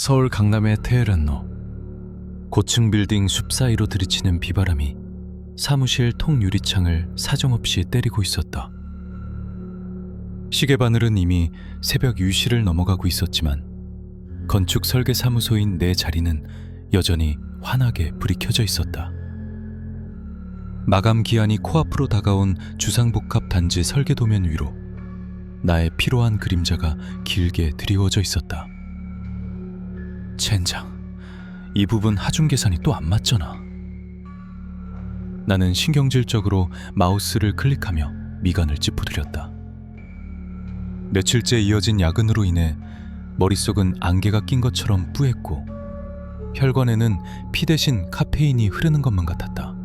서울 강남의 테헤란로. 고층 빌딩 숲 사이로 들이치는 비바람이 사무실 통유리창을 사정없이 때리고 있었다. 시계바늘은 이미 새벽 유시를 넘어가고 있었지만 건축 설계 사무소인 내 자리는 여전히 환하게 불이 켜져 있었다. 마감 기한이 코앞으로 다가온 주상복합 단지 설계 도면 위로 나의 피로한 그림자가 길게 드리워져 있었다. 젠장, 이 부분 하중 계산이 또 안 맞잖아. 나는 신경질적으로 마우스를 클릭하며 미간을 찌푸드렸다. 며칠째 이어진 야근으로 인해 머릿속은 안개가 낀 것처럼 뿌했고 혈관에는 피 대신 카페인이 흐르는 것만 같았다.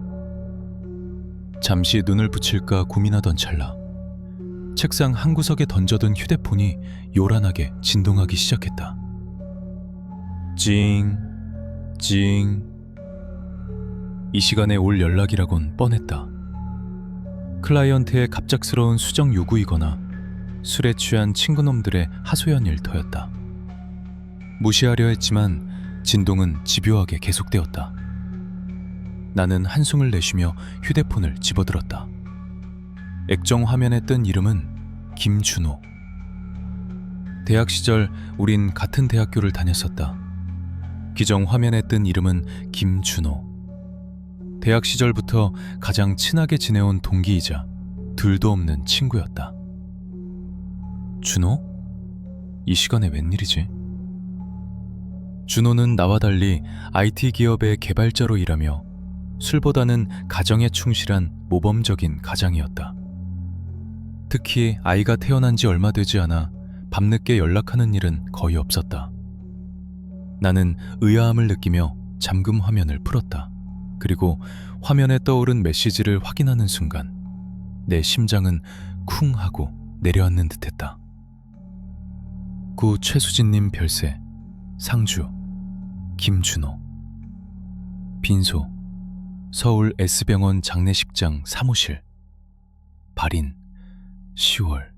잠시 눈을 붙일까 고민하던 찰나 책상 한 구석에 던져둔 휴대폰이 요란하게 진동하기 시작했다. 찡, 찡. 이 시간에 올 연락이라곤 뻔했다. 클라이언트의 갑작스러운 수정 요구이거나 술에 취한 친구놈들의 하소연 일터였다. 무시하려 했지만 진동은 집요하게 계속되었다. 나는 한숨을 내쉬며 휴대폰을 집어들었다. 액정 화면에 뜬 이름은 김준호. 대학 시절 우린 같은 대학교를 다녔었다. 기정 화면에 뜬 이름은 김준호. 대학 시절부터 가장 친하게 지내온 동기이자 둘도 없는 친구였다. 준호? 이 시간에 웬일이지? 준호는 나와 달리 IT 기업의 개발자로 일하며 술보다는 가정에 충실한 모범적인 가장이었다. 특히 아이가 태어난 지 얼마 되지 않아 밤늦게 연락하는 일은 거의 없었다. 나는 의아함을 느끼며 잠금 화면을 풀었다. 그리고 화면에 떠오른 메시지를 확인하는 순간 내 심장은 쿵 하고 내려앉는 듯했다. 구 최수진님 별세, 상주, 김준호. 빈소, 서울 S병원 장례식장 사무실. 발인, 10월.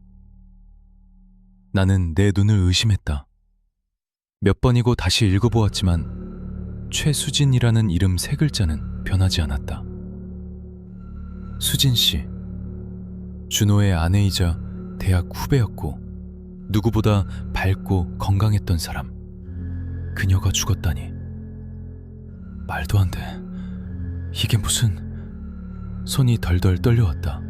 나는 내 눈을 의심했다. 몇 번이고 다시 읽어보았지만 최수진이라는 이름 세 글자는 변하지 않았다. 수진 씨, 준호의 아내이자 대학 후배였고 누구보다 밝고 건강했던 사람. 그녀가 죽었다니. 말도 안 돼. 이게 무슨... 손이 덜덜 떨려왔다.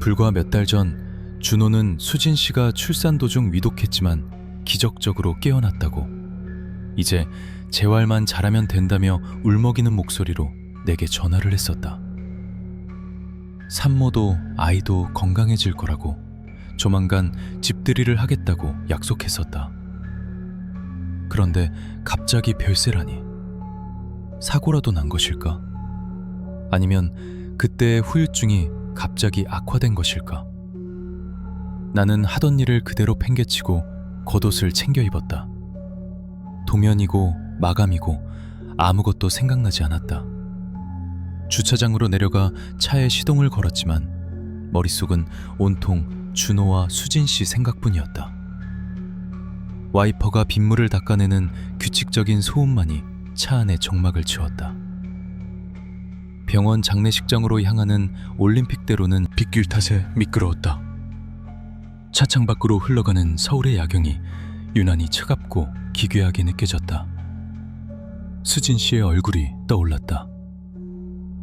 불과 몇 달 전 준호는 수진 씨가 출산 도중 위독했지만 기적적으로 깨어났다고, 이제 재활만 잘하면 된다며 울먹이는 목소리로 내게 전화를 했었다. 산모도 아이도 건강해질 거라고, 조만간 집들이를 하겠다고 약속했었다. 그런데 갑자기 별세라니. 사고라도 난 것일까? 아니면 그때의 후유증이 갑자기 악화된 것일까? 나는 하던 일을 그대로 팽개치고 겉옷을 챙겨 입었다. 도면이고 마감이고 아무것도 생각나지 않았다. 주차장으로 내려가 차에 시동을 걸었지만 머릿속은 온통 준호와 수진 씨 생각뿐이었다. 와이퍼가 빗물을 닦아내는 규칙적인 소음만이 차 안에 정막을 치웠다. 병원 장례식장으로 향하는 올림픽대로는 빗길 탓에 미끄러웠다. 차창 밖으로 흘러가는 서울의 야경이 유난히 차갑고 기괴하게 느껴졌다. 수진 씨의 얼굴이 떠올랐다.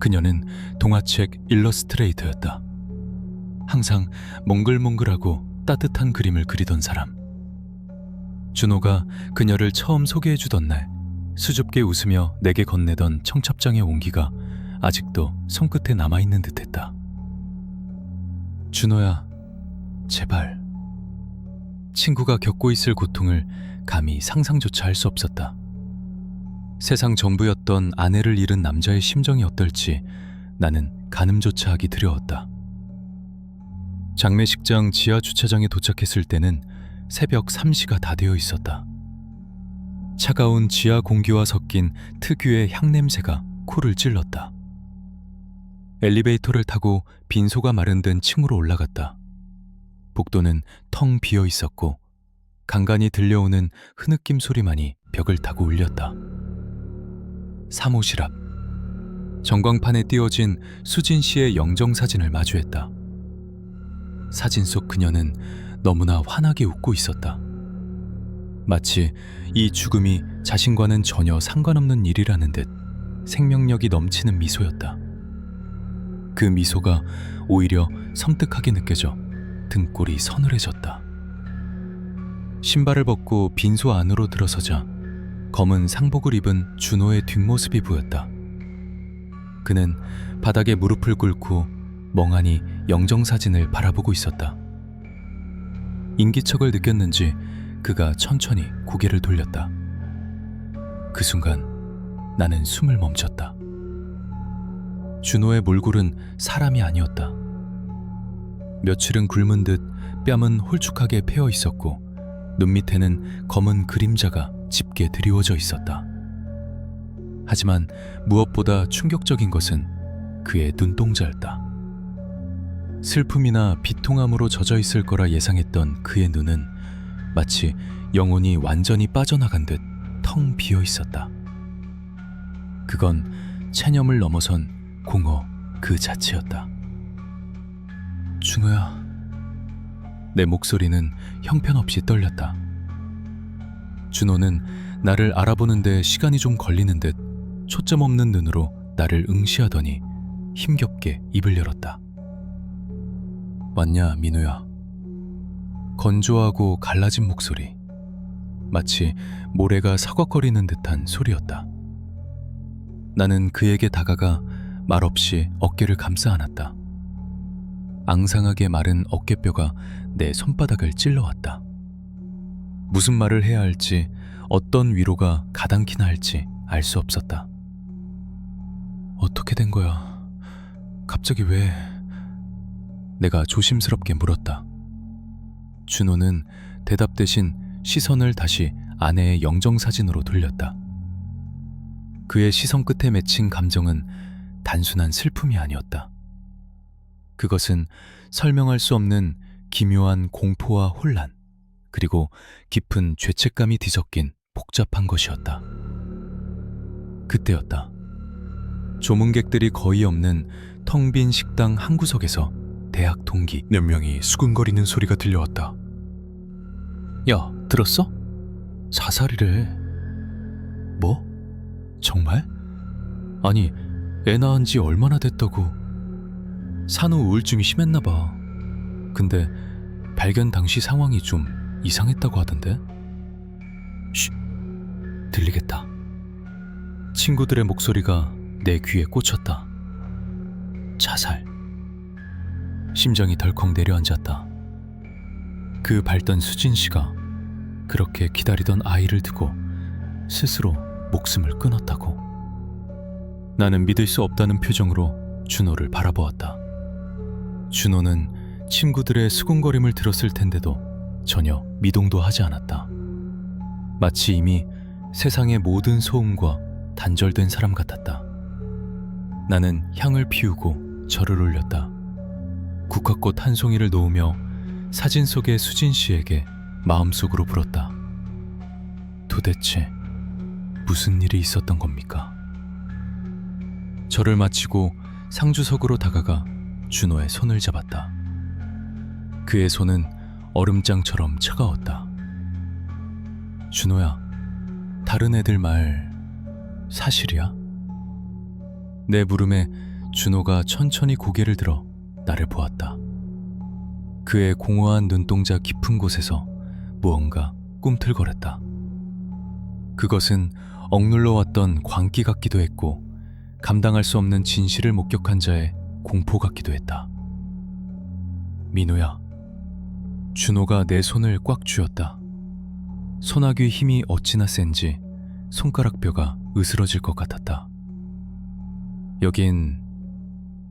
그녀는 동화책 일러스트레이터였다. 항상 몽글몽글하고 따뜻한 그림을 그리던 사람. 준호가 그녀를 처음 소개해주던 날 수줍게 웃으며 내게 건네던 청첩장의 온기가 아직도 손끝에 남아있는 듯했다. 준호야, 제발. 친구가 겪고 있을 고통을 감히 상상조차 할 수 없었다. 세상 전부였던 아내를 잃은 남자의 심정이 어떨지 나는 가늠조차 하기 두려웠다. 장례식장 지하 주차장에 도착했을 때는 새벽 3시가 다 되어 있었다. 차가운 지하 공기와 섞인 특유의 향냄새가 코를 찔렀다. 엘리베이터를 타고 빈소가 마련된 층으로 올라갔다. 복도는 텅 비어 있었고 간간히 들려오는 흐느낌 소리만이 벽을 타고 울렸다. 사무실 앞. 전광판에 띄워진 수진 씨의 영정사진을 마주했다. 사진 속 그녀는 너무나 환하게 웃고 있었다. 마치 이 죽음이 자신과는 전혀 상관없는 일이라는 듯 생명력이 넘치는 미소였다. 그 미소가 오히려 섬뜩하게 느껴져 등골이 서늘해졌다. 신발을 벗고 빈소 안으로 들어서자 검은 상복을 입은 준호의 뒷모습이 보였다. 그는 바닥에 무릎을 꿇고 멍하니 영정사진을 바라보고 있었다. 인기척을 느꼈는지 그가 천천히 고개를 돌렸다. 그 순간 나는 숨을 멈췄다. 준호의 몰골은 사람이 아니었다. 며칠은 굶은 듯 뺨은 홀쭉하게 패어 있었고 눈 밑에는 검은 그림자가 짙게 드리워져 있었다. 하지만 무엇보다 충격적인 것은 그의 눈동자였다. 슬픔이나 비통함으로 젖어 있을 거라 예상했던 그의 눈은 마치 영혼이 완전히 빠져나간 듯 텅 비어 있었다. 그건 체념을 넘어선 공허 그 자체였다. 준호야. 내 목소리는 형편없이 떨렸다. 준호는 나를 알아보는데 시간이 좀 걸리는 듯 초점 없는 눈으로 나를 응시하더니 힘겹게 입을 열었다. 왔냐, 민우야. 건조하고 갈라진 목소리. 마치 모래가 서걱거리는 듯한 소리였다. 나는 그에게 다가가 말없이 어깨를 감싸 안았다. 앙상하게 마른 어깨뼈가 내 손바닥을 찔러왔다. 무슨 말을 해야 할지, 어떤 위로가 가당키나 할지 알 수 없었다. 어떻게 된 거야? 갑자기 왜? 내가 조심스럽게 물었다. 준호는 대답 대신 시선을 다시 아내의 영정사진으로 돌렸다. 그의 시선 끝에 맺힌 감정은 단순한 슬픔이 아니었다. 그것은 설명할 수 없는 기묘한 공포와 혼란, 그리고 깊은 죄책감이 뒤섞인 복잡한 것이었다. 그때였다. 조문객들이 거의 없는 텅 빈 식당 한 구석에서 대학 동기 몇 명이 수근거리는 소리가 들려왔다. 야, 들었어? 자살이래. 뭐? 정말? 아니, 애 낳은 지 얼마나 됐다고. 산후 우울증이 심했나 봐. 근데 발견 당시 상황이 좀 이상했다고 하던데? 쉿, 들리겠다. 친구들의 목소리가 내 귀에 꽂혔다. 자살. 심장이 덜컥 내려앉았다. 그 밝던 수진 씨가 그렇게 기다리던 아이를 두고 스스로 목숨을 끊었다고. 나는 믿을 수 없다는 표정으로 준호를 바라보았다. 준호는 친구들의 수군거림을 들었을 텐데도 전혀 미동도 하지 않았다. 마치 이미 세상의 모든 소음과 단절된 사람 같았다. 나는 향을 피우고 절을 올렸다. 국화꽃 한 송이를 놓으며 사진 속의 수진 씨에게 마음속으로 물었다. 도대체 무슨 일이 있었던 겁니까? 절을 마치고 상주석으로 다가가 준호의 손을 잡았다. 그의 손은 얼음장처럼 차가웠다. 준호야, 다른 애들 말 사실이야? 내 물음에 준호가 천천히 고개를 들어 나를 보았다. 그의 공허한 눈동자 깊은 곳에서 무언가 꿈틀거렸다. 그것은 억눌러 왔던 광기 같기도 했고 감당할 수 없는 진실을 목격한 자의 공포 같기도 했다. 민호야. 준호가 내 손을 꽉 쥐었다. 소나귀 힘이 어찌나 센지 손가락뼈가 으스러질 것 같았다. 여긴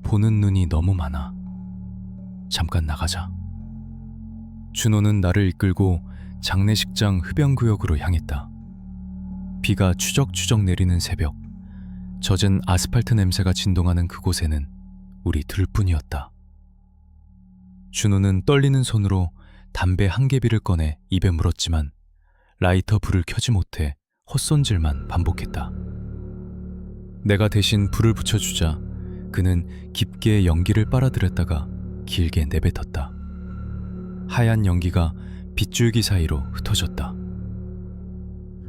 보는 눈이 너무 많아. 잠깐 나가자. 준호는 나를 이끌고 장례식장 흡연구역으로 향했다. 비가 추적추적 내리는 새벽, 젖은 아스팔트 냄새가 진동하는 그곳에는 우리 둘뿐이었다. 준호는 떨리는 손으로 담배 한 개비를 꺼내 입에 물었지만 라이터 불을 켜지 못해 헛손질만 반복했다. 내가 대신 불을 붙여주자 그는 깊게 연기를 빨아들였다가 길게 내뱉었다. 하얀 연기가 빗줄기 사이로 흩어졌다.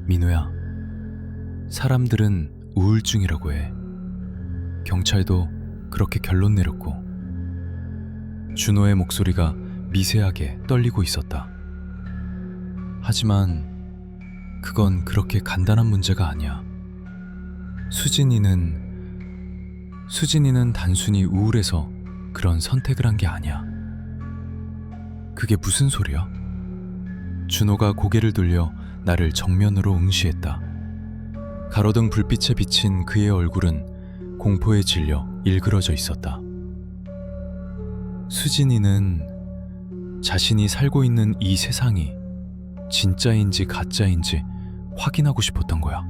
민우야, 사람들은 우울증이라고 해. 경찰도 그렇게 결론 내렸고. 준호의 목소리가 미세하게 떨리고 있었다. 하지만 그건 그렇게 간단한 문제가 아니야. 수진이는 단순히 우울해서 그런 선택을 한 게 아니야. 그게 무슨 소리야? 준호가 고개를 돌려 나를 정면으로 응시했다. 가로등 불빛에 비친 그의 얼굴은 공포에 질려 일그러져 있었다. 수진이는 자신이 살고 있는 이 세상이 진짜인지 가짜인지 확인하고 싶었던 거야.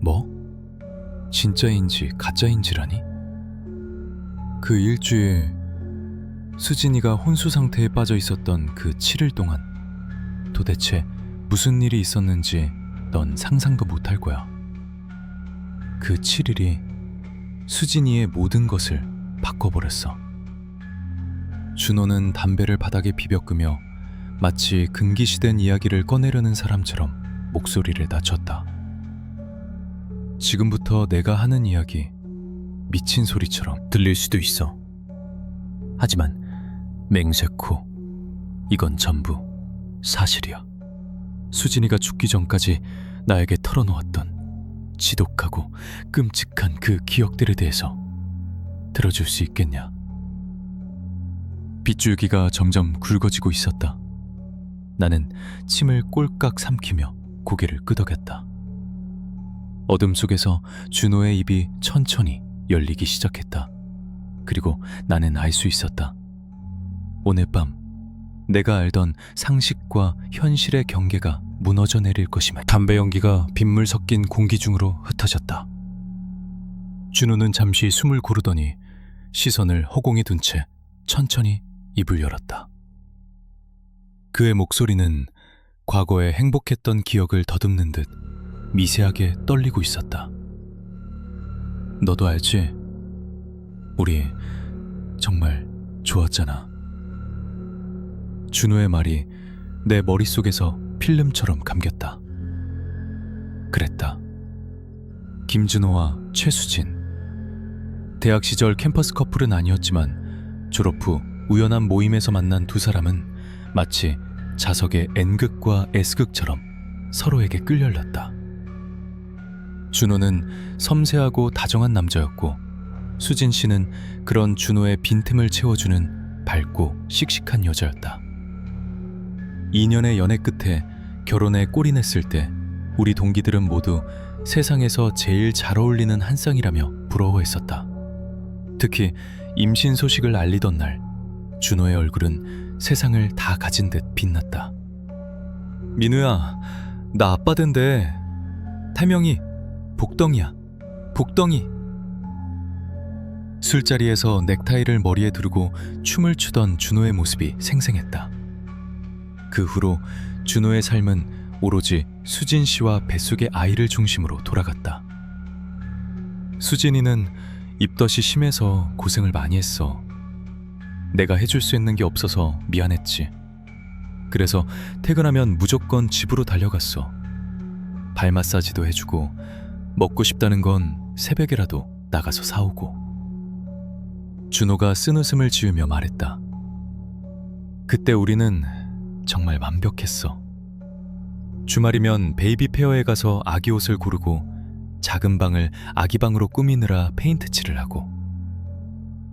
뭐? 진짜인지 가짜인지라니? 그 일주일 수진이가 혼수 상태에 빠져 있었던 그 7일 동안 도대체 무슨 일이 있었는지 넌 상상도 못할 거야. 그 7일이 수진이의 모든 것을 바꿔버렸어. 준호는 담배를 바닥에 비벼 끄며 마치 금기시된 이야기를 꺼내려는 사람처럼 목소리를 낮췄다. 지금부터 내가 하는 이야기 미친 소리처럼 들릴 수도 있어. 하지만 맹세코 이건 전부 사실이야. 수진이가 죽기 전까지 나에게 털어놓았던 지독하고 끔찍한 그 기억들에 대해서 들어줄 수 있겠냐? 빗줄기가 점점 굵어지고 있었다. 나는 침을 꼴깍 삼키며 고개를 끄덕였다. 어둠 속에서 준호의 입이 천천히 열리기 시작했다. 그리고 나는 알 수 있었다. 오늘 밤 내가 알던 상식과 현실의 경계가 무너져 내릴 것임을. 담배 연기가 빗물 섞인 공기 중으로 흩어졌다. 준호는 잠시 숨을 고르더니 시선을 허공에 둔 채 천천히 입을 열었다. 그의 목소리는 과거에 행복했던 기억을 더듬는 듯 미세하게 떨리고 있었다. 너도 알지? 우리 정말 좋았잖아. 준호의 말이 내 머릿속에서 필름처럼 감겼다. 그랬다. 김준호와 최수진. 대학 시절 캠퍼스 커플은 아니었지만 졸업 후 우연한 모임에서 만난 두 사람은 마치 자석의 N극과 S극처럼 서로에게 끌려왔다. 준호는 섬세하고 다정한 남자였고 수진 씨는 그런 준호의 빈틈을 채워주는 밝고 씩씩한 여자였다. 2년의 연애 끝에 결혼에 골인했을 때 우리 동기들은 모두 세상에서 제일 잘 어울리는 한 쌍이라며 부러워했었다. 특히 임신 소식을 알리던 날 준호의 얼굴은 세상을 다 가진 듯 빛났다. 민우야, 나 아빠 된대. 태명이 복덩이야. 복덩이. 술자리에서 넥타이를 머리에 두르고 춤을 추던 준호의 모습이 생생했다. 그 후로 준호의 삶은 오로지 수진 씨와 뱃속의 아이를 중심으로 돌아갔다. 수진이는 입덧이 심해서 고생을 많이 했어. 내가 해줄 수 있는 게 없어서 미안했지. 그래서 퇴근하면 무조건 집으로 달려갔어. 발 마사지도 해주고 먹고 싶다는 건 새벽에라도 나가서 사오고. 준호가 쓴웃음을 지으며 말했다. 그때 우리는 정말 완벽했어. 주말이면 베이비 페어에 가서 아기 옷을 고르고 작은 방을 아기 방으로 꾸미느라 페인트 칠을 하고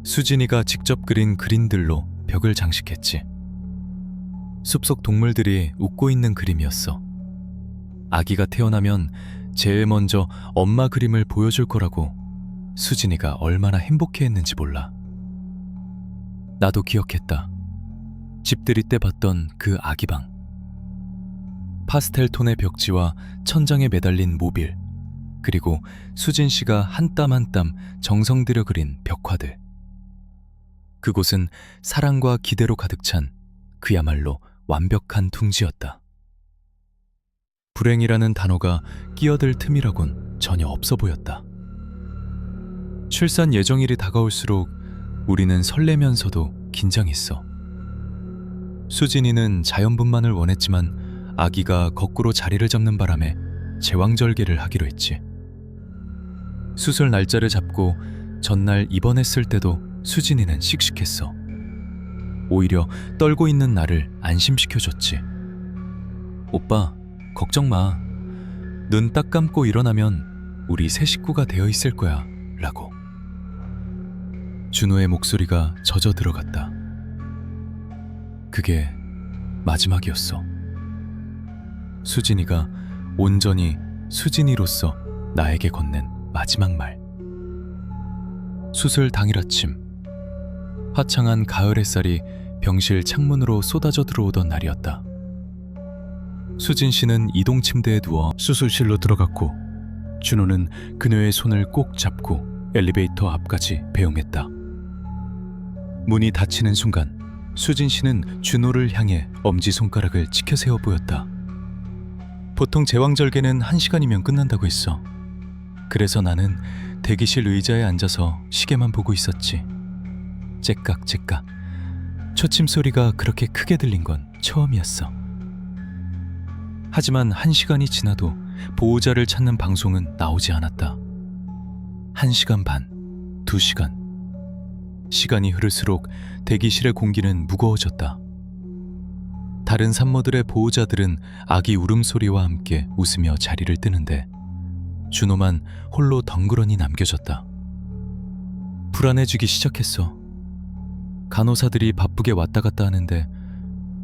수진이가 직접 그린 그림들로 벽을 장식했지. 숲속 동물들이 웃고 있는 그림이었어. 아기가 태어나면 제일 먼저 엄마 그림을 보여줄 거라고 수진이가 얼마나 행복해했는지 몰라. 나도 기억했다. 집들이 때 봤던 그 아기방. 파스텔 톤의 벽지와 천장에 매달린 모빌, 그리고 수진 씨가 한 땀 한 땀 정성 들여 그린 벽화들. 그곳은 사랑과 기대로 가득 찬 그야말로 완벽한 둥지였다. 불행이라는 단어가 끼어들 틈이라곤 전혀 없어 보였다. 출산 예정일이 다가올수록 우리는 설레면서도 긴장했어. 수진이는 자연분만을 원했지만 아기가 거꾸로 자리를 잡는 바람에 제왕절개를 하기로 했지. 수술 날짜를 잡고 전날 입원했을 때도 수진이는 씩씩했어. 오히려 떨고 있는 나를 안심시켜줬지. 오빠, 걱정 마. 눈 딱 감고 일어나면 우리 새 식구가 되어 있을 거야 라고. 준호의 목소리가 젖어 들어갔다. 그게 마지막이었어. 수진이가 온전히 수진이로서 나에게 건넨 마지막 말. 수술 당일 아침, 화창한 가을 햇살이 병실 창문으로 쏟아져 들어오던 날이었다. 수진 씨는 이동 침대에 누워 수술실로 들어갔고 준호는 그녀의 손을 꼭 잡고 엘리베이터 앞까지 배웅했다. 문이 닫히는 순간 수진 씨는 준호를 향해 엄지손가락을 치켜세워 보였다. 보통 제왕절개는 1시간이면 끝난다고 했어. 그래서 나는 대기실 의자에 앉아서 시계만 보고 있었지. 째깍째깍. 초침 소리가 그렇게 크게 들린 건 처음이었어. 하지만 1시간이 지나도 보호자를 찾는 방송은 나오지 않았다. 1시간 반, 2시간. 시간이 흐를수록 대기실의 공기는 무거워졌다. 다른 산모들의 보호자들은 아기 울음소리와 함께 웃으며 자리를 뜨는데 준호만 홀로 덩그러니 남겨졌다. 불안해지기 시작했어. 간호사들이 바쁘게 왔다 갔다 하는데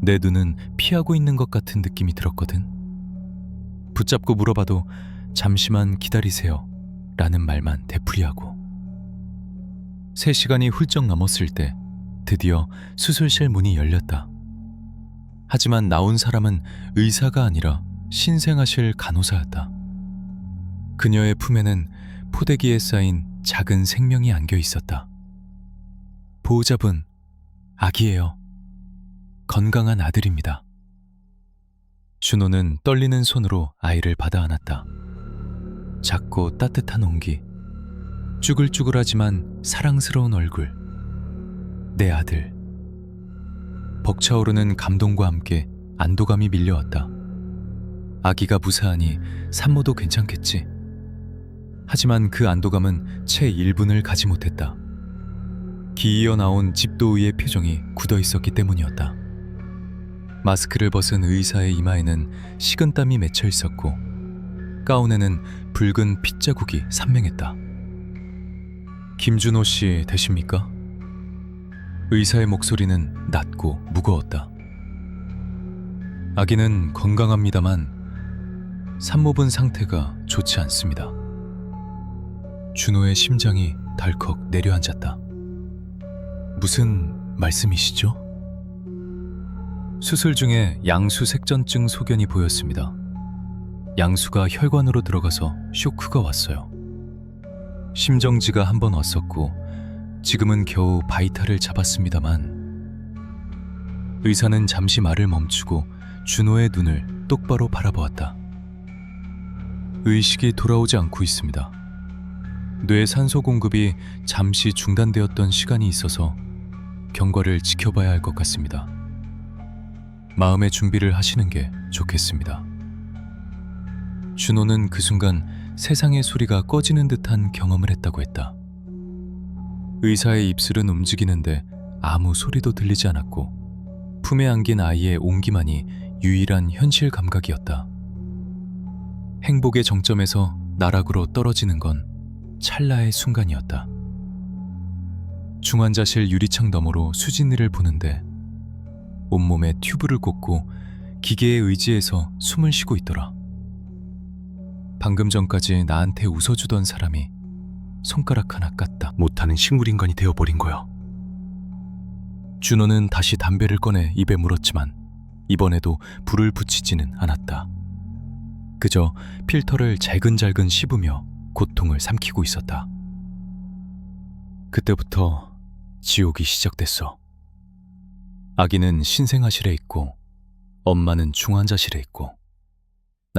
내 눈은 피하고 있는 것 같은 느낌이 들었거든. 붙잡고 물어봐도 잠시만 기다리세요 라는 말만 되풀이하고. 3시간이 훌쩍 넘었을 때 드디어 수술실 문이 열렸다. 하지만 나온 사람은 의사가 아니라 신생아실 간호사였다. 그녀의 품에는 포대기에 쌓인 작은 생명이 안겨 있었다. 보호자분, 아기예요. 건강한 아들입니다. 준호는 떨리는 손으로 아이를 받아 안았다. 작고 따뜻한 온기, 쭈글쭈글하지만 사랑스러운 얼굴. 내 아들. 벅차오르는 감동과 함께 안도감이 밀려왔다. 아기가 무사하니 산모도 괜찮겠지. 하지만 그 안도감은 채 1분을 가지 못했다. 기이어 나온 집도의의 표정이 굳어 있었기 때문이었다. 마스크를 벗은 의사의 이마에는 식은땀이 맺혀 있었고 가운에는 붉은 핏자국이 산명했다. 김준호 씨 되십니까? 의사의 목소리는 낮고 무거웠다. 아기는 건강합니다만 산모분 상태가 좋지 않습니다. 준호의 심장이 덜컥 내려앉았다. 무슨 말씀이시죠? 수술 중에 양수색전증 소견이 보였습니다. 양수가 혈관으로 들어가서 쇼크가 왔어요. 심정지가 한 번 왔었고 지금은 겨우 바이탈을 잡았습니다만. 의사는 잠시 말을 멈추고 준호의 눈을 똑바로 바라보았다. 의식이 돌아오지 않고 있습니다. 뇌 산소 공급이 잠시 중단되었던 시간이 있어서 경과를 지켜봐야 할 것 같습니다. 마음의 준비를 하시는 게 좋겠습니다. 준호는 그 순간 세상의 소리가 꺼지는 듯한 경험을 했다고 했다. 의사의 입술은 움직이는데 아무 소리도 들리지 않았고 품에 안긴 아이의 온기만이 유일한 현실 감각이었다. 행복의 정점에서 나락으로 떨어지는 건 찰나의 순간이었다. 중환자실 유리창 너머로 수진이를 보는데 온몸에 튜브를 꽂고 기계에 의지해서 숨을 쉬고 있더라. 방금 전까지 나한테 웃어주던 사람이 손가락 하나 깠다 못하는 식물인간이 되어버린 거야. 준호는 다시 담배를 꺼내 입에 물었지만 이번에도 불을 붙이지는 않았다. 그저 필터를 잘근잘근 씹으며 고통을 삼키고 있었다. 그때부터 지옥이 시작됐어. 아기는 신생아실에 있고 엄마는 중환자실에 있고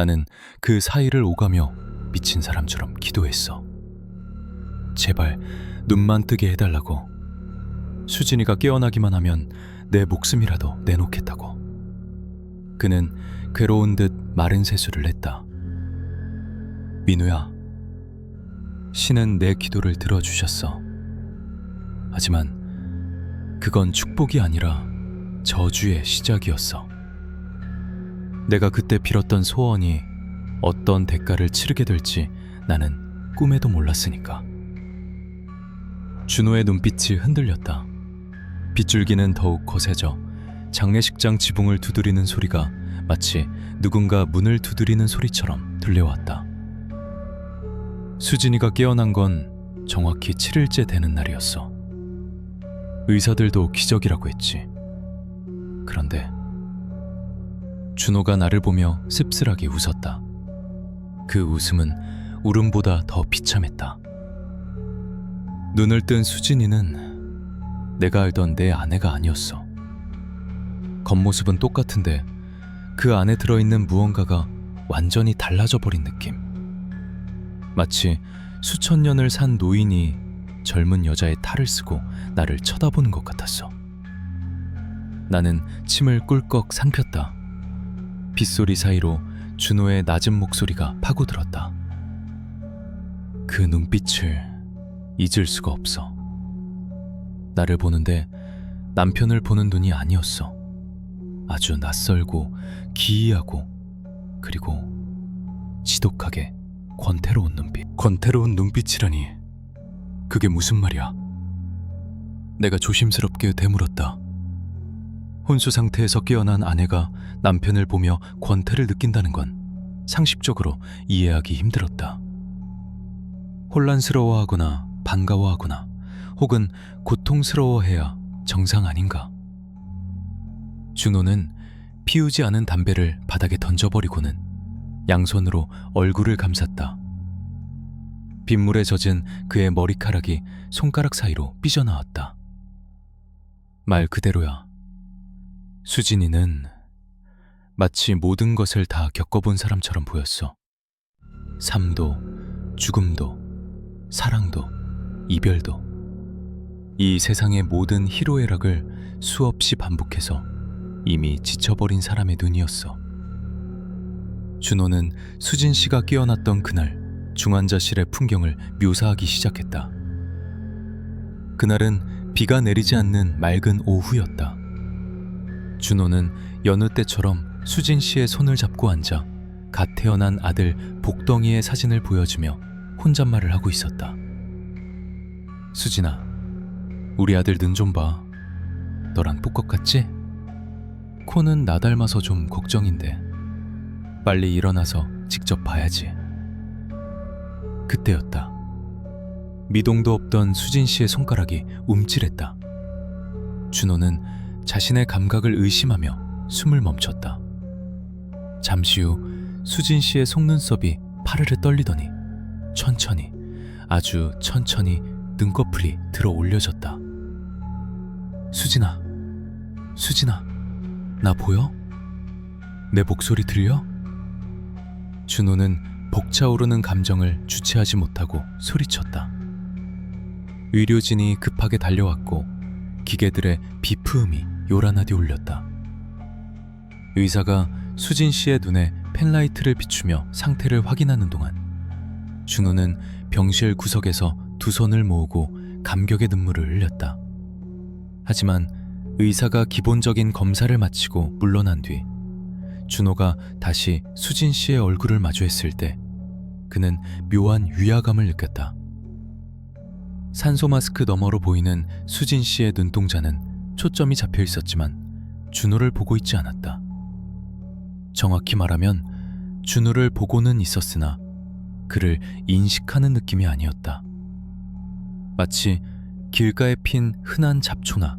나는 그 사이를 오가며 미친 사람처럼 기도했어. 제발 눈만 뜨게 해달라고. 수진이가 깨어나기만 하면 내 목숨이라도 내놓겠다고. 그는 괴로운 듯 마른 세수를 했다. 민우야, 신은 내 기도를 들어주셨어. 하지만 그건 축복이 아니라 저주의 시작이었어. 내가 그때 빌었던 소원이 어떤 대가를 치르게 될지 나는 꿈에도 몰랐으니까. 준호의 눈빛이 흔들렸다. 빗줄기는 더욱 거세져 장례식장 지붕을 두드리는 소리가 마치 누군가 문을 두드리는 소리처럼 들려왔다. 수진이가 깨어난 건 정확히 7일째 되는 날이었어. 의사들도 기적이라고 했지. 그런데 준호가 나를 보며 씁쓸하게 웃었다. 그 웃음은 울음보다 더 비참했다. 눈을 뜬 수진이는 내가 알던 내 아내가 아니었어. 겉모습은 똑같은데 그 안에 들어있는 무언가가 완전히 달라져 버린 느낌. 마치 수천 년을 산 노인이 젊은 여자의 탈을 쓰고 나를 쳐다보는 것 같았어. 나는 침을 꿀꺽 삼켰다. 빗소리 사이로 준호의 낮은 목소리가 파고들었다. 그 눈빛을 잊을 수가 없어. 나를 보는데 남편을 보는 눈이 아니었어. 아주 낯설고 기이하고 그리고 지독하게 권태로운 눈빛. 권태로운 눈빛이라니 그게 무슨 말이야? 내가 조심스럽게 되물었다. 혼수 상태에서 깨어난 아내가 남편을 보며 권태를 느낀다는 건 상식적으로 이해하기 힘들었다. 혼란스러워하거나 반가워하거나 혹은 고통스러워해야 정상 아닌가? 준호는 피우지 않은 담배를 바닥에 던져버리고는 양손으로 얼굴을 감쌌다. 빗물에 젖은 그의 머리카락이 손가락 사이로 삐져나왔다. 말 그대로야. 수진이는 마치 모든 것을 다 겪어본 사람처럼 보였어. 삶도, 죽음도, 사랑도, 이별도. 이 세상의 모든 희로애락을 수없이 반복해서 이미 지쳐버린 사람의 눈이었어. 준호는 수진 씨가 깨어났던 그날 중환자실의 풍경을 묘사하기 시작했다. 그날은 비가 내리지 않는 맑은 오후였다. 준호는 여느 때처럼 수진 씨의 손을 잡고 앉아 갓 태어난 아들 복덩이의 사진을 보여주며 혼잣말을 하고 있었다. 수진아, 우리 아들 눈 좀 봐. 너랑 똑같지? 코는 나 닮아서 좀 걱정인데 빨리 일어나서 직접 봐야지. 그때였다. 미동도 없던 수진 씨의 손가락이 움찔했다. 준호는 자신의 감각을 의심하며 숨을 멈췄다. 잠시 후 수진 씨의 속눈썹이 파르르 떨리더니 천천히, 아주 천천히 눈꺼풀이 들어 올려졌다. 수진아, 수진아, 나 보여? 내 목소리 들려? 준호는 벅차오르는 감정을 주체하지 못하고 소리쳤다. 의료진이 급하게 달려왔고 기계들의 비프음이 요란하게 울렸다. 의사가 수진 씨의 눈에 펜라이트를 비추며 상태를 확인하는 동안 준호는 병실 구석에서 두 손을 모으고 감격의 눈물을 흘렸다. 하지만 의사가 기본적인 검사를 마치고 물러난 뒤 준호가 다시 수진 씨의 얼굴을 마주했을 때 그는 묘한 위화감을 느꼈다. 산소 마스크 너머로 보이는 수진 씨의 눈동자는 초점이 잡혀 있었지만 준호를 보고 있지 않았다. 정확히 말하면 준호를 보고는 있었으나 그를 인식하는 느낌이 아니었다. 마치 길가에 핀 흔한 잡초나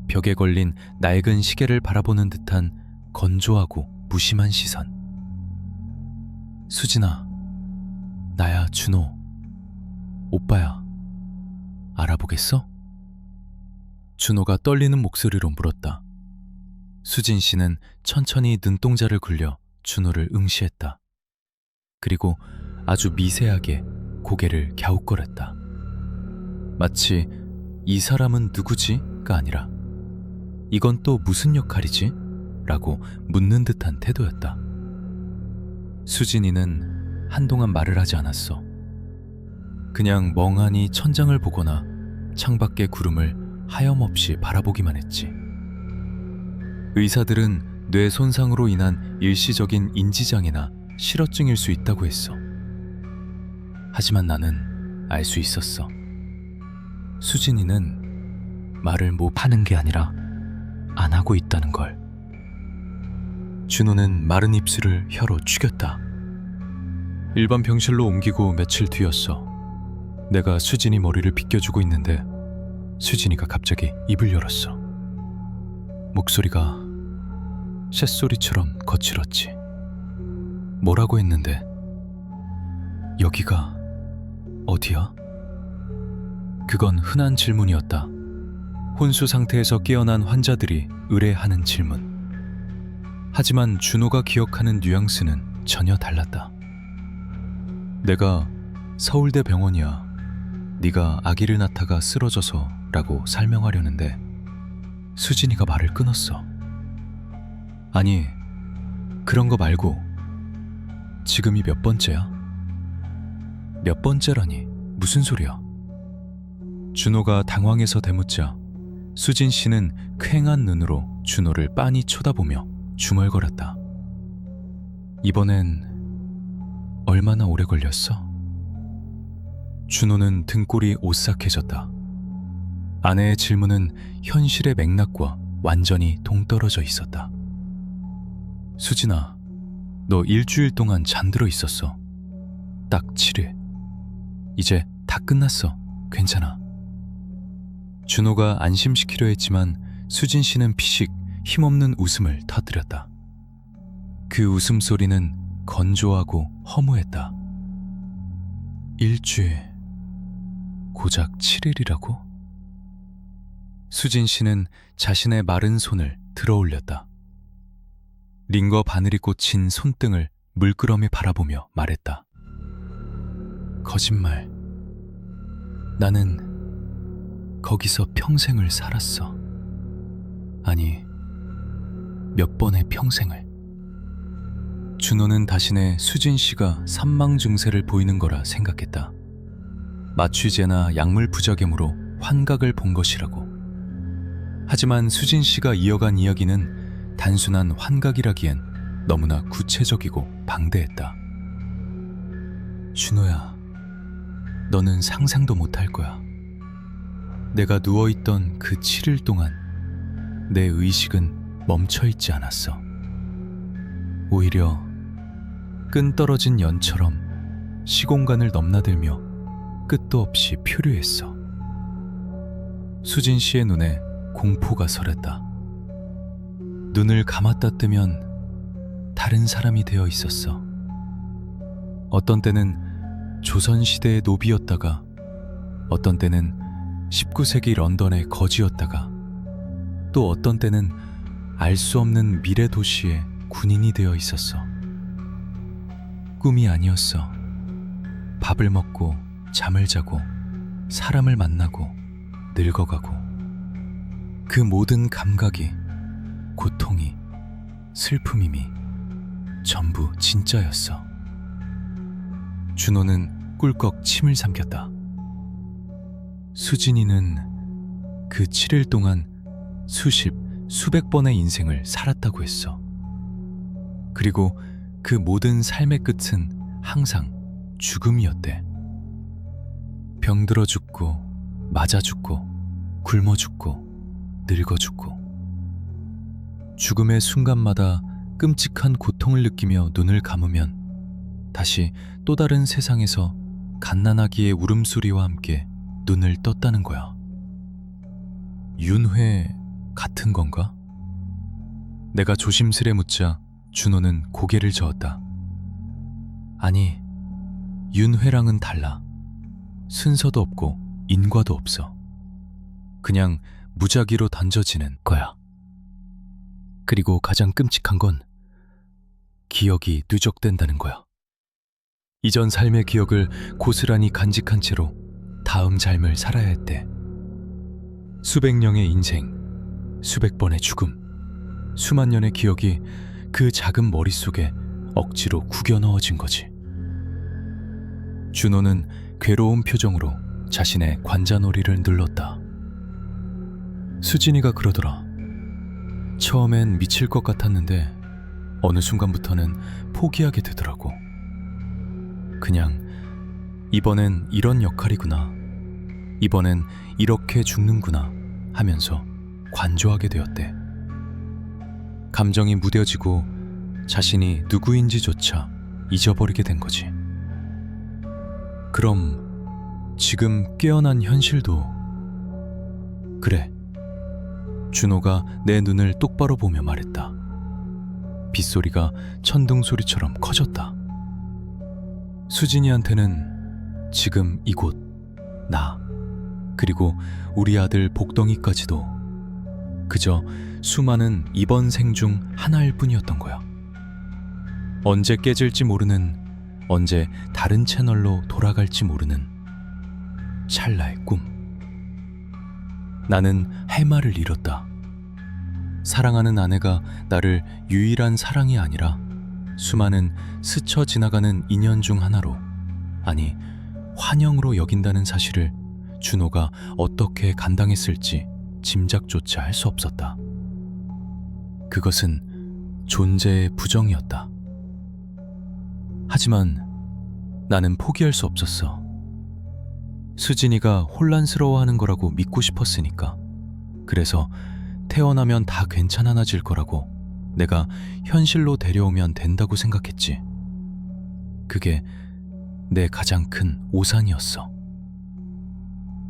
벽에 걸린 낡은 시계를 바라보는 듯한 건조하고 무심한 시선. 수진아, 나야 준호. 오빠야, 알아보겠어? 준호가 떨리는 목소리로 물었다. 수진 씨는 천천히 눈동자를 굴려 준호를 응시했다. 그리고 아주 미세하게 고개를 갸웃거렸다. 마치 이 사람은 누구지?가 아니라 이건 또 무슨 역할이지? 라고 묻는 듯한 태도였다. 수진이는 한동안 말을 하지 않았어. 그냥 멍하니 천장을 보거나 창밖의 구름을 하염없이 바라보기만 했지. 의사들은 뇌 손상으로 인한 일시적인 인지장애나 실어증일 수 있다고 했어. 하지만 나는 알 수 있었어. 수진이는 말을 못 하는 게 아니라 안 하고 있다는 걸. 준호는 마른 입술을 혀로 죽였다. 일반 병실로 옮기고 며칠 뒤였어. 내가 수진이 머리를 빗겨주고 있는데 수진이가 갑자기 입을 열었어. 목소리가 쇳소리처럼 거칠었지. 뭐라고 했는데 여기가 어디야? 그건 흔한 질문이었다. 혼수 상태에서 깨어난 환자들이 의뢰하는 질문. 하지만 준호가 기억하는 뉘앙스는 전혀 달랐다. 내가 서울대 병원이야. 네가 아기를 낳다가 쓰러져서 라고 설명하려는데 수진이가 말을 끊었어. 아니, 그런 거 말고 지금이 몇 번째야? 몇 번째라니 무슨 소리야? 준호가 당황해서 대묻자 수진 씨는 퀭한 눈으로 준호를 빤히 쳐다보며 중얼거렸다. 이번엔 얼마나 오래 걸렸어? 준호는 등골이 오싹해졌다. 아내의 질문은 현실의 맥락과 완전히 동떨어져 있었다. 수진아, 너 일주일 동안 잠들어 있었어. 딱 7일. 이제 다 끝났어. 괜찮아. 준호가 안심시키려 했지만 수진 씨는 피식 힘없는 웃음을 터뜨렸다. 그 웃음소리는 건조하고 허무했다. 일주일, 고작 7일이라고? 수진 씨는 자신의 마른 손을 들어 올렸다. 링거 바늘이 꽂힌 손등을 물끄러미 바라보며 말했다. 거짓말. 나는 거기서 평생을 살았어. 아니, 몇 번의 평생을. 준호는 다시내 수진 씨가 산망 증세를 보이는 거라 생각했다. 마취제나 약물 부작용으로 환각을 본 것이라고. 하지만 수진 씨가 이어간 이야기는 단순한 환각이라기엔 너무나 구체적이고 방대했다. 준호야, 너는 상상도 못할 거야. 내가 누워있던 그 7일 동안 내 의식은 멈춰있지 않았어. 오히려 끈 떨어진 연처럼 시공간을 넘나들며 끝도 없이 표류했어. 수진 씨의 눈에 공포가 서렸다. 눈을 감았다 뜨면 다른 사람이 되어 있었어. 어떤 때는 조선시대의 노비였다가, 어떤 때는 19세기 런던의 거지였다가, 또 어떤 때는 알 수 없는 미래 도시의 군인이 되어 있었어. 꿈이 아니었어. 밥을 먹고 잠을 자고 사람을 만나고 늙어가고, 그 모든 감각이, 고통이, 슬픔임이 전부 진짜였어. 준호는 꿀꺽 침을 삼켰다. 수진이는 그 7일 동안 수십, 수백 번의 인생을 살았다고 했어. 그리고 그 모든 삶의 끝은 항상 죽음이었대. 병들어 죽고, 맞아 죽고, 굶어 죽고, 늙어 죽고. 죽음의 순간마다 끔찍한 고통을 느끼며 눈을 감으면 다시 또 다른 세상에서 갓난아기의 울음소리와 함께 눈을 떴다는 거야. 윤회 같은 건가? 내가 조심스레 묻자 준호는 고개를 저었다. 아니, 윤회랑은 달라. 순서도 없고 인과도 없어. 그냥 무작위로 던져지는 거야. 그리고 가장 끔찍한 건 기억이 누적된다는 거야. 이전 삶의 기억을 고스란히 간직한 채로 다음 삶을 살아야 했대. 수백 년의 인생, 수백 번의 죽음, 수만 년의 기억이 그 작은 머릿속에 억지로 구겨 넣어진 거지. 준호는 괴로운 표정으로 자신의 관자놀이를 눌렀다. 수진이가 그러더라. 처음엔 미칠 것 같았는데 어느 순간부터는 포기하게 되더라고. 그냥 이번엔 이런 역할이구나, 이번엔 이렇게 죽는구나 하면서 관조하게 되었대. 감정이 무뎌지고 자신이 누구인지조차 잊어버리게 된 거지. 그럼 지금 깨어난 현실도 그래. 준호가 내 눈을 똑바로 보며 말했다. 빗소리가 천둥소리처럼 커졌다. 수진이한테는 지금 이곳, 나, 그리고 우리 아들 복덩이까지도 그저 수많은 이번 생 중 하나일 뿐이었던 거야. 언제 깨질지 모르는, 언제 다른 채널로 돌아갈지 모르는 찰나의 꿈. 나는 할 말을 잃었다. 사랑하는 아내가 나를 유일한 사랑이 아니라 수많은 스쳐 지나가는 인연 중 하나로, 아니 환영으로 여긴다는 사실을 준호가 어떻게 감당했을지 짐작조차 할 수 없었다. 그것은 존재의 부정이었다. 하지만 나는 포기할 수 없었어. 수진이가 혼란스러워하는 거라고 믿고 싶었으니까. 그래서 태어나면 다 괜찮아질 거라고 내가 현실로 데려오면 된다고 생각했지. 그게 내 가장 큰 오산이었어.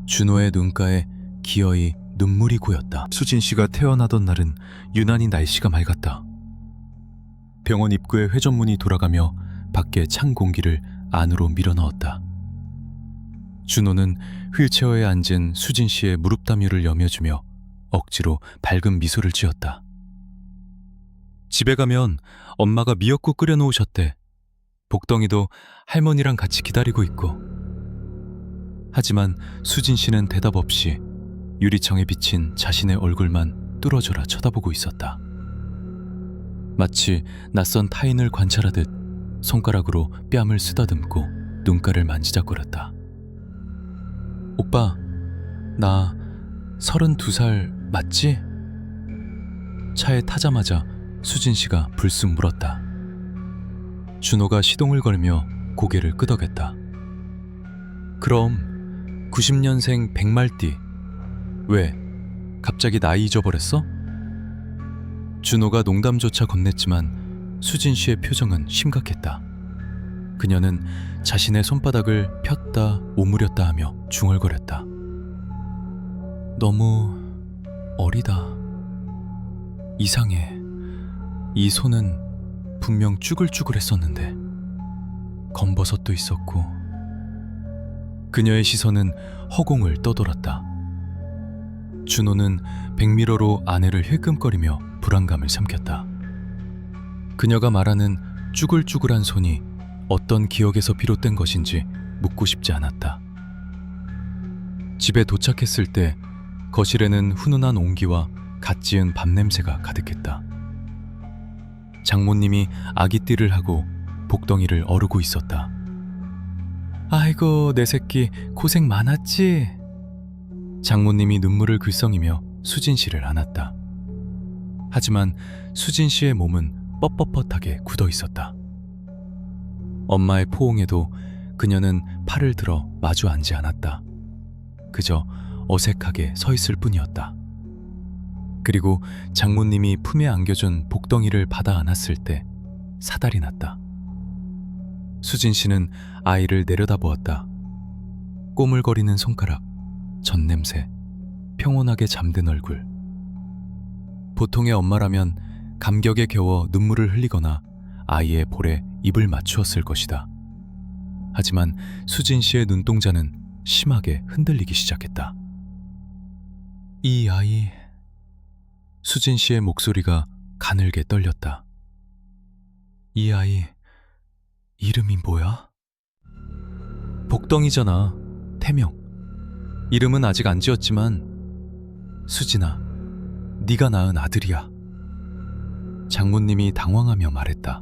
준호의 눈가에 기어이 눈물이 고였다. 수진 씨가 태어나던 날은 유난히 날씨가 맑았다. 병원 입구의 회전문이 돌아가며 밖에 찬 공기를 안으로 밀어넣었다. 준호는 휠체어에 앉은 수진 씨의 무릎 담요를 여며주며 억지로 밝은 미소를 지었다. 집에 가면 엄마가 미역국 끓여 놓으셨대. 복덩이도 할머니랑 같이 기다리고 있고. 하지만 수진 씨는 대답 없이 유리창에 비친 자신의 얼굴만 뚫어져라 쳐다보고 있었다. 마치 낯선 타인을 관찰하듯 손가락으로 뺨을 쓰다듬고 눈가를 만지작거렸다. 오빠, 나 32살 맞지? 차에 타자마자 수진 씨가 불쑥 물었다. 준호가 시동을 걸며 고개를 끄덕였다. 그럼 90년생 백말띠. 왜? 갑자기 나이 잊어버렸어? 준호가 농담조차 건넸지만 수진 씨의 표정은 심각했다. 그녀는 자신의 손바닥을 폈다 오므렸다 하며 중얼거렸다. 너무 어리다. 이상해. 이 손은 분명 쭈글쭈글했었는데 검버섯도 있었고. 그녀의 시선은 허공을 떠돌았다. 준호는 백미러로 아내를 힐끔거리며 불안감을 삼켰다. 그녀가 말하는 쭈글쭈글한 손이 어떤 기억에서 비롯된 것인지 묻고 싶지 않았다. 집에 도착했을 때 거실에는 훈훈한 온기와 갓 지은 밥 냄새가 가득했다. 장모님이 아기띠를 하고 복덩이를 어르고 있었다. 아이고 내 새끼 고생 많았지? 장모님이 눈물을 글썽이며 수진 씨를 안았다. 하지만 수진 씨의 몸은 뻣뻣뻣하게 굳어 있었다. 엄마의 포옹에도 그녀는 팔을 들어 마주 앉지 않았다. 그저 어색하게 서 있을 뿐이었다. 그리고 장모님이 품에 안겨준 복덩이를 받아 안았을 때 사달이 났다. 수진 씨는 아이를 내려다보았다. 꼬물거리는 손가락, 젖냄새, 평온하게 잠든 얼굴. 보통의 엄마라면 감격에 겨워 눈물을 흘리거나 아이의 볼에 입을 맞추었을 것이다. 하지만 수진 씨의 눈동자는 심하게 흔들리기 시작했다. 이 아이... 수진 씨의 목소리가 가늘게 떨렸다. 이 아이 이름이 뭐야? 복덩이잖아. 태명. 이름은 아직 안 지었지만 수진아, 네가 낳은 아들이야. 장모님이 당황하며 말했다.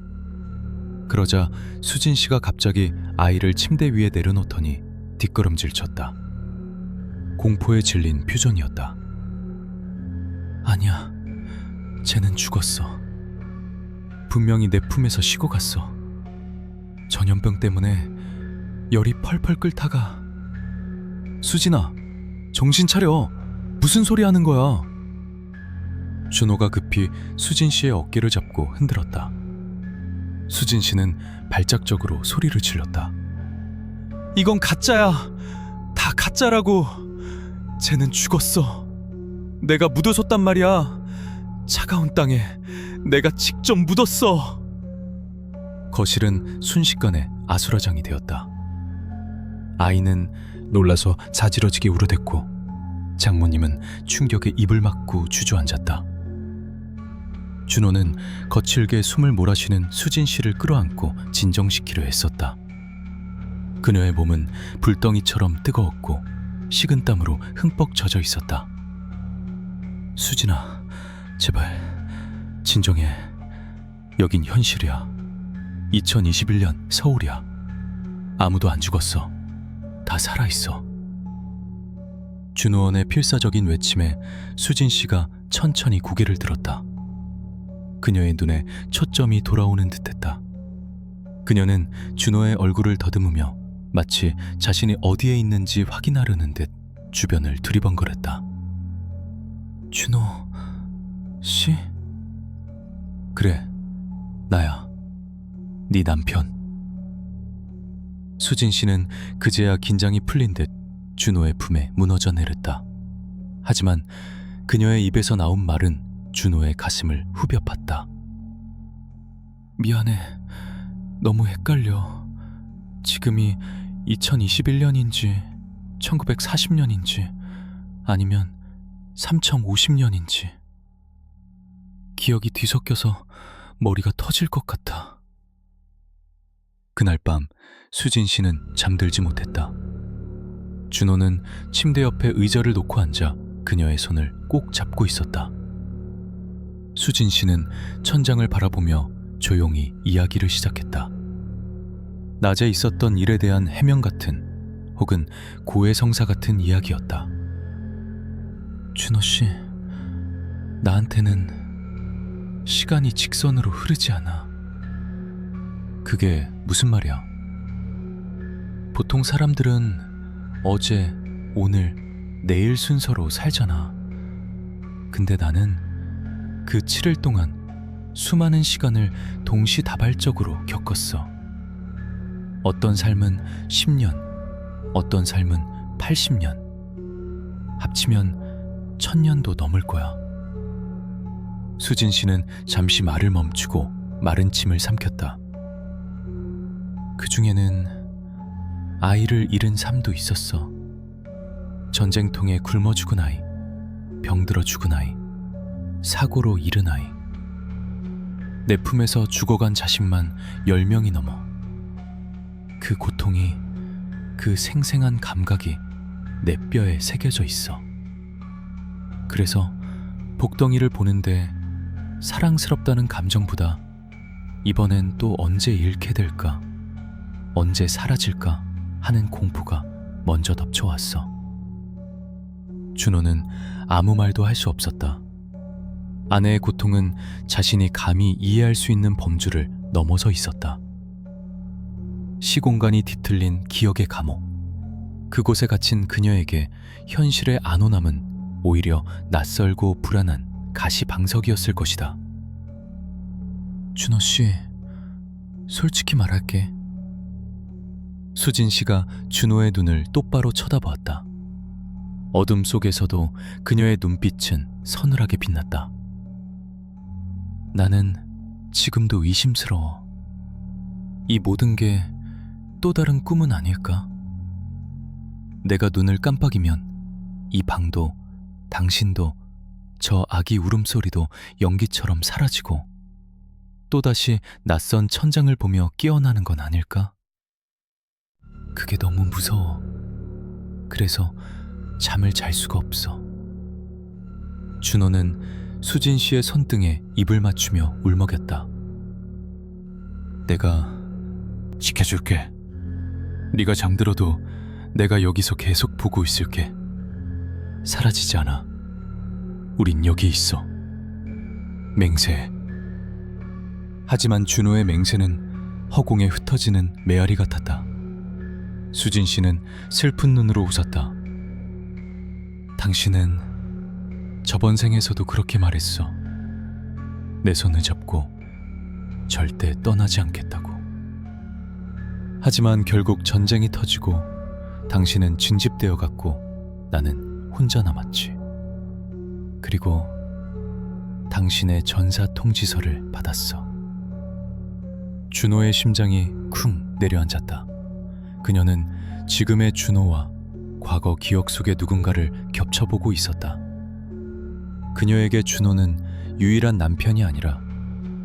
그러자 수진 씨가 갑자기 아이를 침대 위에 내려놓더니 뒷걸음질 쳤다. 공포에 질린 표정이었다. 아니야, 쟤는 죽었어. 분명히 내 품에서 쉬고 갔어. 전염병 때문에 열이 펄펄 끓다가. 수진아, 정신 차려. 무슨 소리 하는 거야? 준호가 급히 수진 씨의 어깨를 잡고 흔들었다. 수진 씨는 발작적으로 소리를 질렀다. 이건 가짜야. 다 가짜라고. 쟤는 죽었어. 내가 묻어줬단 말이야. 차가운 땅에 내가 직접 묻었어. 거실은 순식간에 아수라장이 되었다. 아이는 놀라서 자지러지게 울어댔고 장모님은 충격에 입을 막고 주저앉았다. 준호는 거칠게 숨을 몰아쉬는 수진 씨를 끌어안고 진정시키려 애썼다. 그녀의 몸은 불덩이처럼 뜨거웠고 식은땀으로 흠뻑 젖어 있었다. 수진아, 제발 진정해. 여긴 현실이야. 2021년 서울이야. 아무도 안 죽었어. 다 살아있어. 준호원의 필사적인 외침에 수진 씨가 천천히 고개를 들었다. 그녀의 눈에 초점이 돌아오는 듯했다. 그녀는 준호의 얼굴을 더듬으며 마치 자신이 어디에 있는지 확인하려는 듯 주변을 두리번거렸다. 준호 씨? 그래, 나야. 네 남편. 수진 씨는 그제야 긴장이 풀린 듯 준호의 품에 무너져 내렸다. 하지만 그녀의 입에서 나온 말은 준호의 가슴을 후벼 팠다. 미안해. 너무 헷갈려. 지금이 2021년인지 1940년인지 아니면 3050년인지. 기억이 뒤섞여서 머리가 터질 것 같아. 그날 밤 수진 씨는 잠들지 못했다. 준호는 침대 옆에 의자를 놓고 앉아 그녀의 손을 꼭 잡고 있었다. 수진 씨는 천장을 바라보며 조용히 이야기를 시작했다. 낮에 있었던 일에 대한 해명 같은 혹은 고해성사 같은 이야기였다. 준호 씨, 나한테는 시간이 직선으로 흐르지 않아. 그게 무슨 말이야? 보통 사람들은 어제, 오늘, 내일 순서로 살잖아. 근데 나는 그 7일 동안 수많은 시간을 동시다발적으로 겪었어. 어떤 삶은 10년, 어떤 삶은 80년, 합치면 1000년도 넘을 거야. 수진 씨는 잠시 말을 멈추고 마른 침을 삼켰다. 그 중에는 아이를 잃은 삶도 있었어. 전쟁통에 굶어 죽은 아이, 병들어 죽은 아이, 사고로 잃은 아이. 내 품에서 죽어간 자신만 10명이 넘어. 그 고통이, 그 생생한 감각이 내 뼈에 새겨져 있어. 그래서 복덩이를 보는데 사랑스럽다는 감정보다 이번엔 또 언제 잃게 될까, 언제 사라질까 하는 공포가 먼저 덮쳐왔어. 준호는 아무 말도 할 수 없었다. 아내의 고통은 자신이 감히 이해할 수 있는 범주를 넘어서 있었다. 시공간이 뒤틀린 기억의 감옥. 그곳에 갇힌 그녀에게 현실의 안온함은 오히려 낯설고 불안한 가시방석이었을 것이다. 준호 씨, 솔직히 말할게. 수진 씨가 준호의 눈을 똑바로 쳐다보았다. 어둠 속에서도 그녀의 눈빛은 서늘하게 빛났다. 나는 지금도 의심스러워. 이 모든 게 또 다른 꿈은 아닐까? 내가 눈을 깜빡이면 이 방도, 당신도, 저 아기 울음소리도 연기처럼 사라지고 또다시 낯선 천장을 보며 깨어나는 건 아닐까? 그게 그게 너무 무서워. 그래서 잠을 잘 수가 없어. 준호는 수진 씨의 손등에 입을 맞추며 울먹였다. 내가 지켜줄게. 네가 잠들어도 내가 여기서 계속 보고 있을게. 사라지지 않아. 우린 여기 있어. 맹세. 하지만 준호의 맹세는 허공에 흩어지는 메아리 같았다. 수진 씨는 슬픈 눈으로 웃었다. 당신은 저번 생에서도 그렇게 말했어. 내 손을 잡고 절대 떠나지 않겠다고. 하지만 결국 전쟁이 터지고 당신은 진집되어 갔고 나는 혼자 남았지. 그리고 당신의 전사 통지서를 받았어. 준호의 심장이 쿵 내려앉았다. 그녀는 지금의 준호와 과거 기억 속의 누군가를 겹쳐보고 있었다. 그녀에게 준호는 유일한 남편이 아니라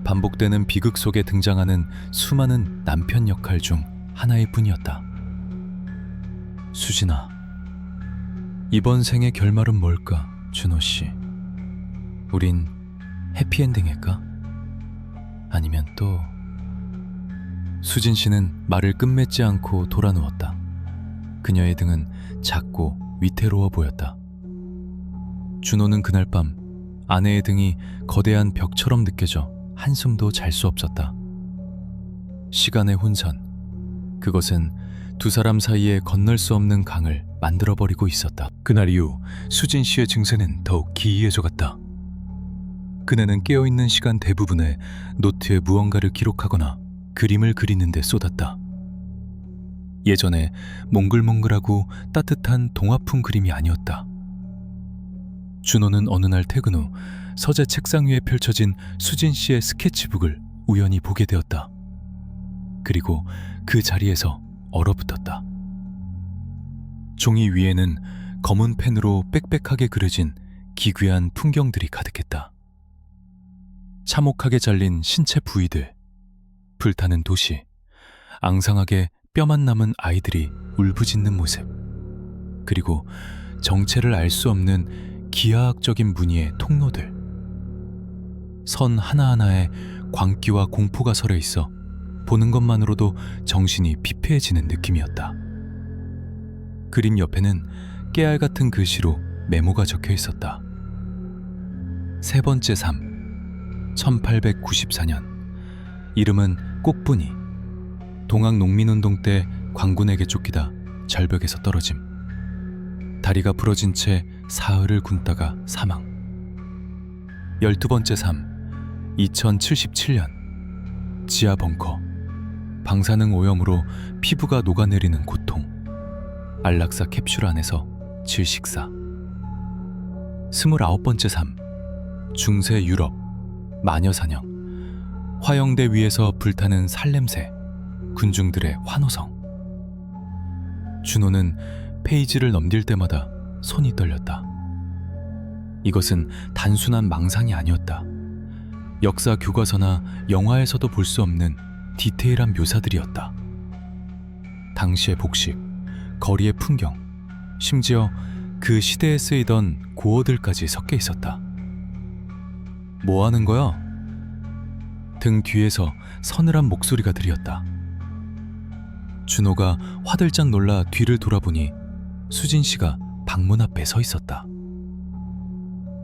반복되는 비극 속에 등장하는 수많은 남편 역할 중 하나일 뿐이었다. 수진아, 이번 생의 결말은 뭘까, 준호 씨? 우린 해피엔딩일까? 아니면 또... 수진 씨는 말을 끝맺지 않고 돌아 누웠다. 그녀의 등은 작고 위태로워 보였다. 준호는 그날 밤 아내의 등이 거대한 벽처럼 느껴져 한숨도 잘 수 없었다. 시간의 혼선, 그것은 두 사람 사이에 건널 수 없는 강을 만들어버리고 있었다. 그날 이후 수진 씨의 증세는 더욱 기이해져갔다. 그녀는 깨어있는 시간 대부분에 노트에 무언가를 기록하거나 그림을 그리는 데 쏟았다. 예전에 몽글몽글하고 따뜻한 동화풍 그림이 아니었다. 준호는 어느 날 퇴근 후 서재 책상 위에 펼쳐진 수진 씨의 스케치북을 우연히 보게 되었다. 그리고 그 자리에서 얼어붙었다. 종이 위에는 검은 펜으로 빽빽하게 그려진 기괴한 풍경들이 가득했다. 참혹하게 잘린 신체 부위들, 불타는 도시, 앙상하게 뼈만 남은 아이들이 울부짖는 모습, 그리고 정체를 알 수 없는 기하학적인 무늬의 통로들. 선 하나하나에 광기와 공포가 서려 있어 보는 것만으로도 정신이 피폐해지는 느낌이었다. 그림 옆에는 깨알 같은 글씨로 메모가 적혀 있었다. 세 번째 삶, 1894년. 이름은 꽃분이. 동학농민운동 때 광군에게 쫓기다 절벽에서 떨어짐. 다리가 부러진 채 사흘을 굶다가 사망. 12번째 삶, 2077년. 지하 벙커. 방사능 오염으로 피부가 녹아내리는 고통. 안락사 캡슐 안에서 질식사. 29번째 삶, 중세 유럽. 마녀사냥. 화영대 위에서 불타는 살냄새, 군중들의 환호성. 준호는 페이지를 넘길 때마다 손이 떨렸다. 이것은 단순한 망상이 아니었다. 역사 교과서나 영화에서도 볼 수 없는 디테일한 묘사들이었다. 당시의 복식, 거리의 풍경, 심지어 그 시대에 쓰이던 고어들까지 섞여 있었다. 뭐 하는 거야? 등 뒤에서 서늘한 목소리가 들렸다. 준호가 화들짝 놀라 뒤를 돌아보니 수진 씨가 방문 앞에 서 있었다.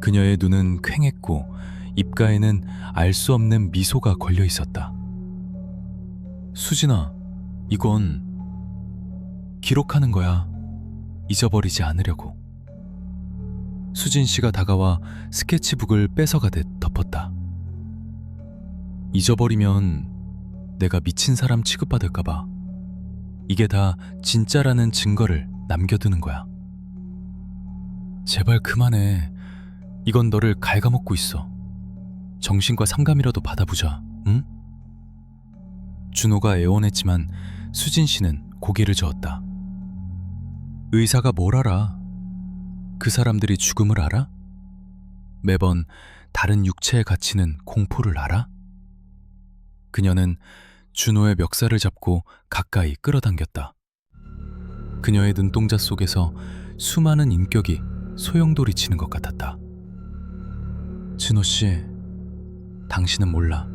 그녀의 눈은 퀭했고 입가에는 알 수 없는 미소가 걸려 있었다. 수진아, 이건 기록하는 거야. 잊어버리지 않으려고. 수진 씨가 다가와 스케치북을 뺏어가듯 덮었다. 잊어버리면 내가 미친 사람 취급받을까봐. 이게 다 진짜라는 증거를 남겨두는 거야. 제발 그만해. 이건 너를 갉아먹고 있어. 정신과 상담이라도 받아보자, 응? 준호가 애원했지만 수진 씨는 고개를 저었다. 의사가 뭘 알아? 그 사람들이 죽음을 알아? 매번 다른 육체에 갇히는 공포를 알아? 그녀는 준호의 멱살을 잡고 가까이 끌어당겼다. 그녀의 눈동자 속에서 수많은 인격이 소용돌이 치는 것 같았다. 준호 씨, 당신은 몰라.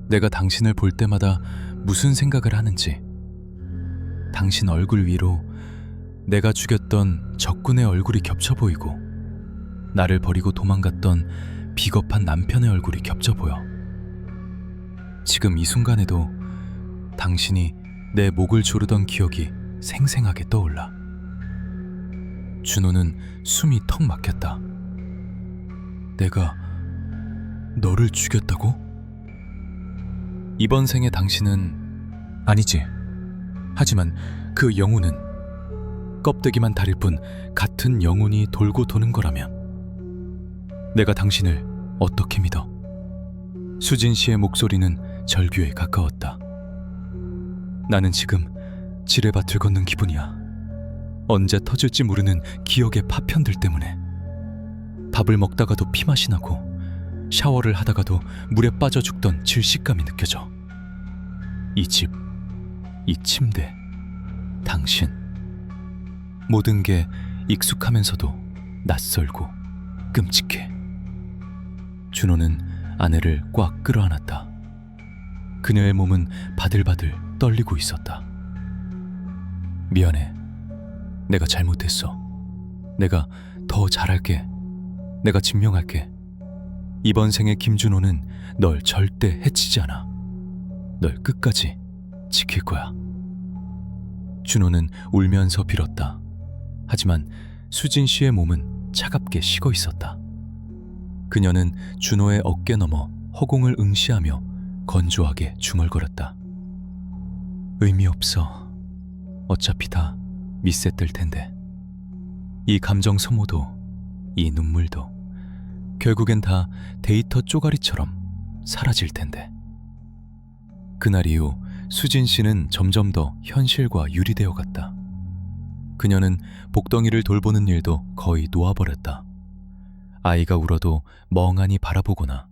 내가 당신을 볼 때마다 무슨 생각을 하는지. 당신 얼굴 위로 내가 죽였던 적군의 얼굴이 겹쳐 보이고 나를 버리고 도망갔던 비겁한 남편의 얼굴이 겹쳐 보여. 지금 이 순간에도 당신이 내 목을 조르던 기억이 생생하게 떠올라. 준호는 숨이 턱 막혔다. 내가 너를 죽였다고? 이번 생에 당신은 아니지. 하지만 그 영혼은 껍데기만 다를 뿐 같은 영혼이 돌고 도는 거라면 내가 당신을 어떻게 믿어? 수진 씨의 목소리는 절규에 가까웠다. 나는 지금 지뢰밭을 걷는 기분이야. 언제 터질지 모르는 기억의 파편들 때문에. 밥을 먹다가도 피맛이 나고 샤워를 하다가도 물에 빠져 죽던 질식감이 느껴져. 이 집, 이 침대, 당신. 모든 게 익숙하면서도 낯설고 끔찍해. 준호는 아내를 꽉 끌어안았다. 그녀의 몸은 바들바들 떨리고 있었다. 미안해. 내가 잘못했어. 내가 더 잘할게. 내가 증명할게. 이번 생에 김준호는 널 절대 해치지 않아. 널 끝까지 지킬 거야. 준호는 울면서 빌었다. 하지만 수진 씨의 몸은 차갑게 식어 있었다. 그녀는 준호의 어깨 너머 허공을 응시하며 건조하게 중얼거렸다. 의미 없어. 어차피 다 밑새뜰 텐데. 이 감정 소모도, 이 눈물도 결국엔 다 데이터 쪼가리처럼 사라질 텐데. 그날 이후 수진 씨는 점점 더 현실과 유리되어 갔다. 그녀는 복덩이를 돌보는 일도 거의 놓아버렸다. 아이가 울어도 멍하니 바라보거나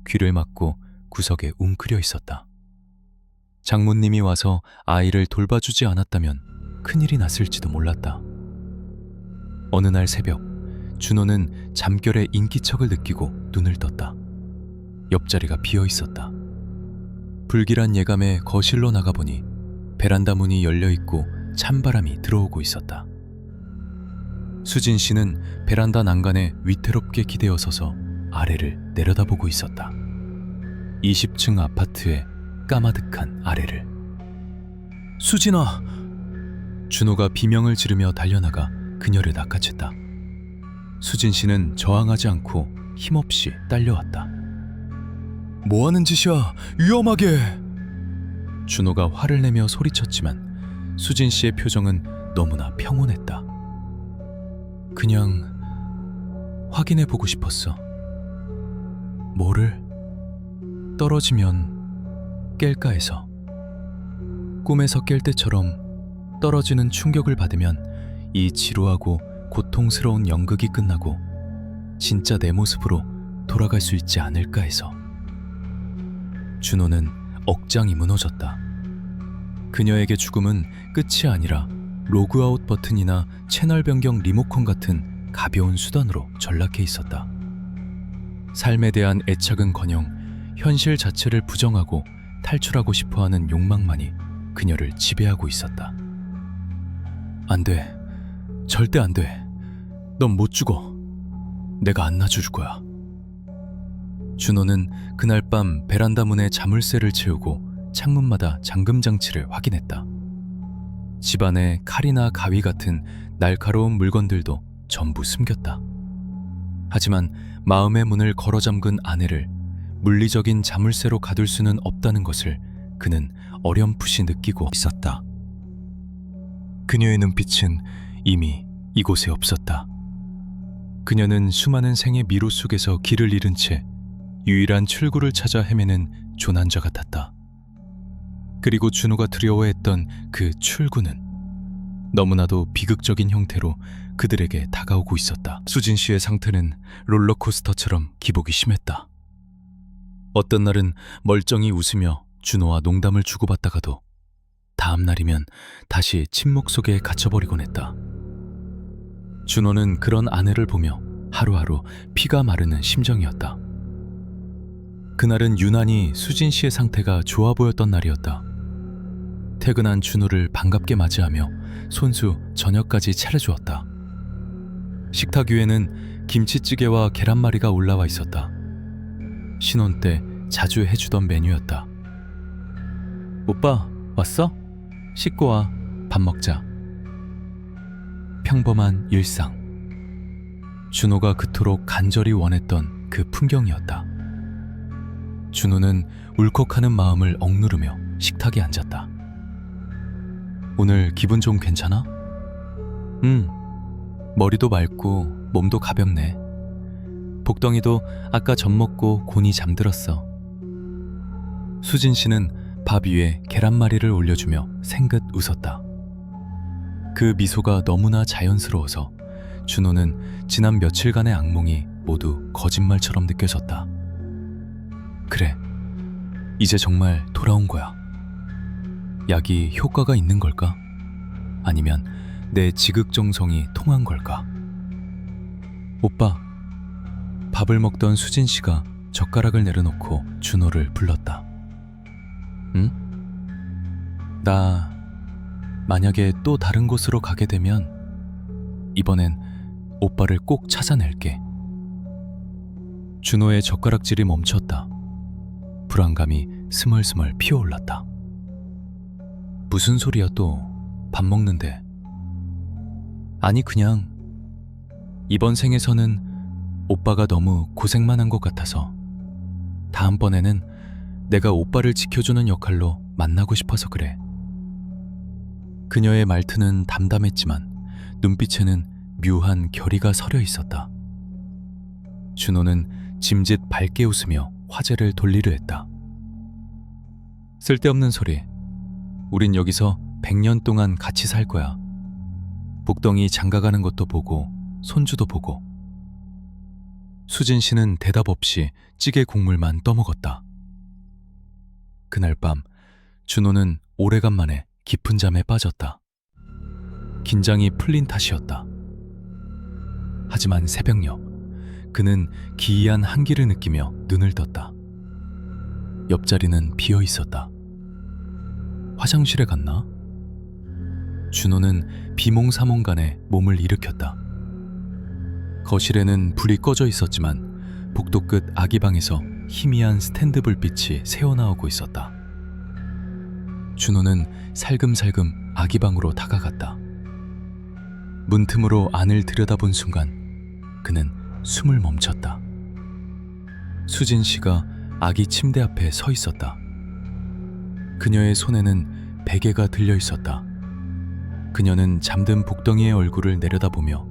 귀를 막고 구석에 웅크려 있었다. 장모님이 와서 아이를 돌봐주지 않았다면 큰일이 났을지도 몰랐다. 어느 날 새벽, 준호는 잠결에 인기척을 느끼고 눈을 떴다. 옆자리가 비어 있었다. 불길한 예감에 거실로 나가보니 베란다 문이 열려 있고 찬바람이 들어오고 있었다. 수진 씨는 베란다 난간에 위태롭게 기대어 서서 아래를 내려다보고 있었다. 20층 아파트의 까마득한 아래를. 수진아! 준호가 비명을 지르며 달려나가 그녀를 낚아챘다. 수진 씨는 저항하지 않고 힘없이 딸려왔다. 뭐하는 짓이야? 위험하게! 준호가 화를 내며 소리쳤지만 수진 씨의 표정은 너무나 평온했다. 그냥 확인해보고 싶었어. 뭐를? 떨어지면 깰까 해서. 꿈에서 깰 때처럼 떨어지는 충격을 받으면 이 지루하고 고통스러운 연극이 끝나고 진짜 내 모습으로 돌아갈 수 있지 않을까 해서. 준호는 억장이 무너졌다. 그녀에게 죽음은 끝이 아니라 로그아웃 버튼이나 채널 변경 리모컨 같은 가벼운 수단으로 전락해 있었다. 삶에 대한 애착은커녕 현실 자체를 부정하고 탈출하고 싶어하는 욕망만이 그녀를 지배하고 있었다. 안 돼. 절대 안 돼. 넌 못 죽어. 내가 안 놔줄 거야. 준호는 그날 밤 베란다 문에 자물쇠를 채우고 창문마다 잠금 장치를 확인했다. 집안에 칼이나 가위 같은 날카로운 물건들도 전부 숨겼다. 하지만 마음의 문을 걸어 잠근 아내를 물리적인 자물쇠로 가둘 수는 없다는 것을 그는 어렴풋이 느끼고 있었다. 그녀의 눈빛은 이미 이곳에 없었다. 그녀는 수많은 생의 미로 속에서 길을 잃은 채 유일한 출구를 찾아 헤매는 조난자 같았다. 그리고 준호가 두려워했던 그 출구는 너무나도 비극적인 형태로 그들에게 다가오고 있었다. 수진 씨의 상태는 롤러코스터처럼 기복이 심했다. 어떤 날은 멀쩡히 웃으며 준호와 농담을 주고받다가도 다음 날이면 다시 침묵 속에 갇혀버리곤 했다. 준호는 그런 아내를 보며 하루하루 피가 마르는 심정이었다. 그날은 유난히 수진 씨의 상태가 좋아 보였던 날이었다. 퇴근한 준호를 반갑게 맞이하며 손수 저녁까지 차려주었다. 식탁 위에는 김치찌개와 계란말이가 올라와 있었다. 신혼 때 자주 해주던 메뉴였다. 오빠, 왔어? 씻고 와. 밥 먹자. 평범한 일상. 준호가 그토록 간절히 원했던 그 풍경이었다. 준호는 울컥하는 마음을 억누르며 식탁에 앉았다. 오늘 기분 좀 괜찮아? 머리도 맑고 몸도 가볍네. 복덩이도 아까 젖 먹고 곤히 잠들었어. 수진 씨는 밥 위에 계란말이를 올려주며 생긋 웃었다. 그 미소가 너무나 자연스러워서 준호는 지난 며칠간의 악몽이 모두 거짓말처럼 느껴졌다. 그래, 이제 정말 돌아온 거야. 약이 효과가 있는 걸까? 아니면 내 지극정성이 통한 걸까? 오빠, 밥을 먹던 수진 씨가 젓가락을 내려놓고 준호를 불렀다. 응? 나 만약에 또 다른 곳으로 가게 되면 이번엔 오빠를 꼭 찾아낼게. 준호의 젓가락질이 멈췄다. 불안감이 스멀스멀 피어올랐다. 무슨 소리야 또? 밥 먹는데. 아니 그냥 이번 생에서는 오빠가 너무 고생만 한 것 같아서 다음번에는 내가 오빠를 지켜주는 역할로 만나고 싶어서 그래. 그녀의 말투는 담담했지만 눈빛에는 묘한 결의가 서려 있었다. 준호는 짐짓 밝게 웃으며 화제를 돌리려 했다. 쓸데없는 소리. 우린 여기서 100년 동안 같이 살 거야. 복덩이 장가가는 것도 보고 손주도 보고. 수진 씨는 대답 없이 찌개 국물만 떠먹었다. 그날 밤 준호는 오래간만에 깊은 잠에 빠졌다. 긴장이 풀린 탓이었다. 하지만 새벽녘 그는 기이한 한기를 느끼며 눈을 떴다. 옆자리는 비어 있었다. 화장실에 갔나? 준호는 비몽사몽간에 몸을 일으켰다. 거실에는 불이 꺼져 있었지만 복도 끝 아기방에서 희미한 스탠드 불빛이 새어나오고 있었다. 준호는 살금살금 아기방으로 다가갔다. 문틈으로 안을 들여다본 순간 그는 숨을 멈췄다. 수진 씨가 아기 침대 앞에 서 있었다. 그녀의 손에는 베개가 들려 있었다. 그녀는 잠든 복덩이의 얼굴을 내려다보며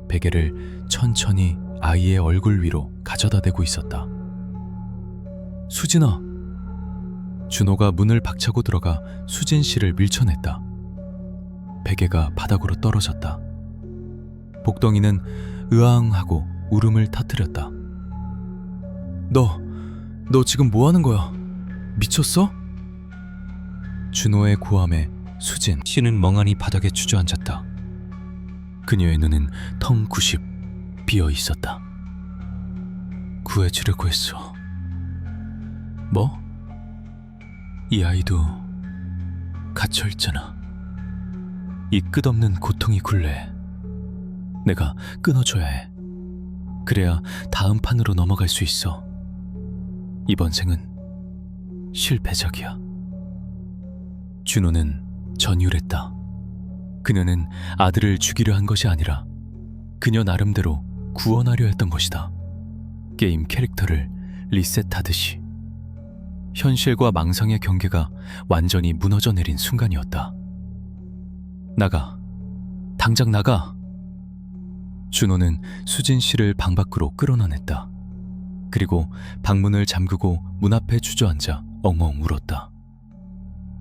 베개를 천천히 아이의 얼굴 위로 가져다 대고 있었다. 수진아! 준호가 문을 박차고 들어가 수진 씨를 밀쳐냈다. 베개가 바닥으로 떨어졌다. 복덩이는 으앙하고 울음을 터뜨렸다. 너 지금 뭐 하는 거야? 미쳤어? 준호의 고함에 수진 씨는 멍하니 바닥에 주저앉았다. 그녀의 눈은 텅 90 비어 있었다. 구해주려고 했어. 뭐? 이 아이도 갇혀있잖아. 이 끝없는 고통이 굴레. 내가 끊어줘야 해. 그래야 다음 판으로 넘어갈 수 있어. 이번 생은 실패작이야. 준호는 전율했다. 그녀는 아들을 죽이려 한 것이 아니라 그녀 나름대로 구원하려 했던 것이다. 게임 캐릭터를 리셋하듯이. 현실과 망상의 경계가 완전히 무너져 내린 순간이었다. 나가. 당장 나가. 준호는 수진 씨를 방 밖으로 끌어내냈다. 그리고 방문을 잠그고 문 앞에 주저앉아 엉엉 울었다.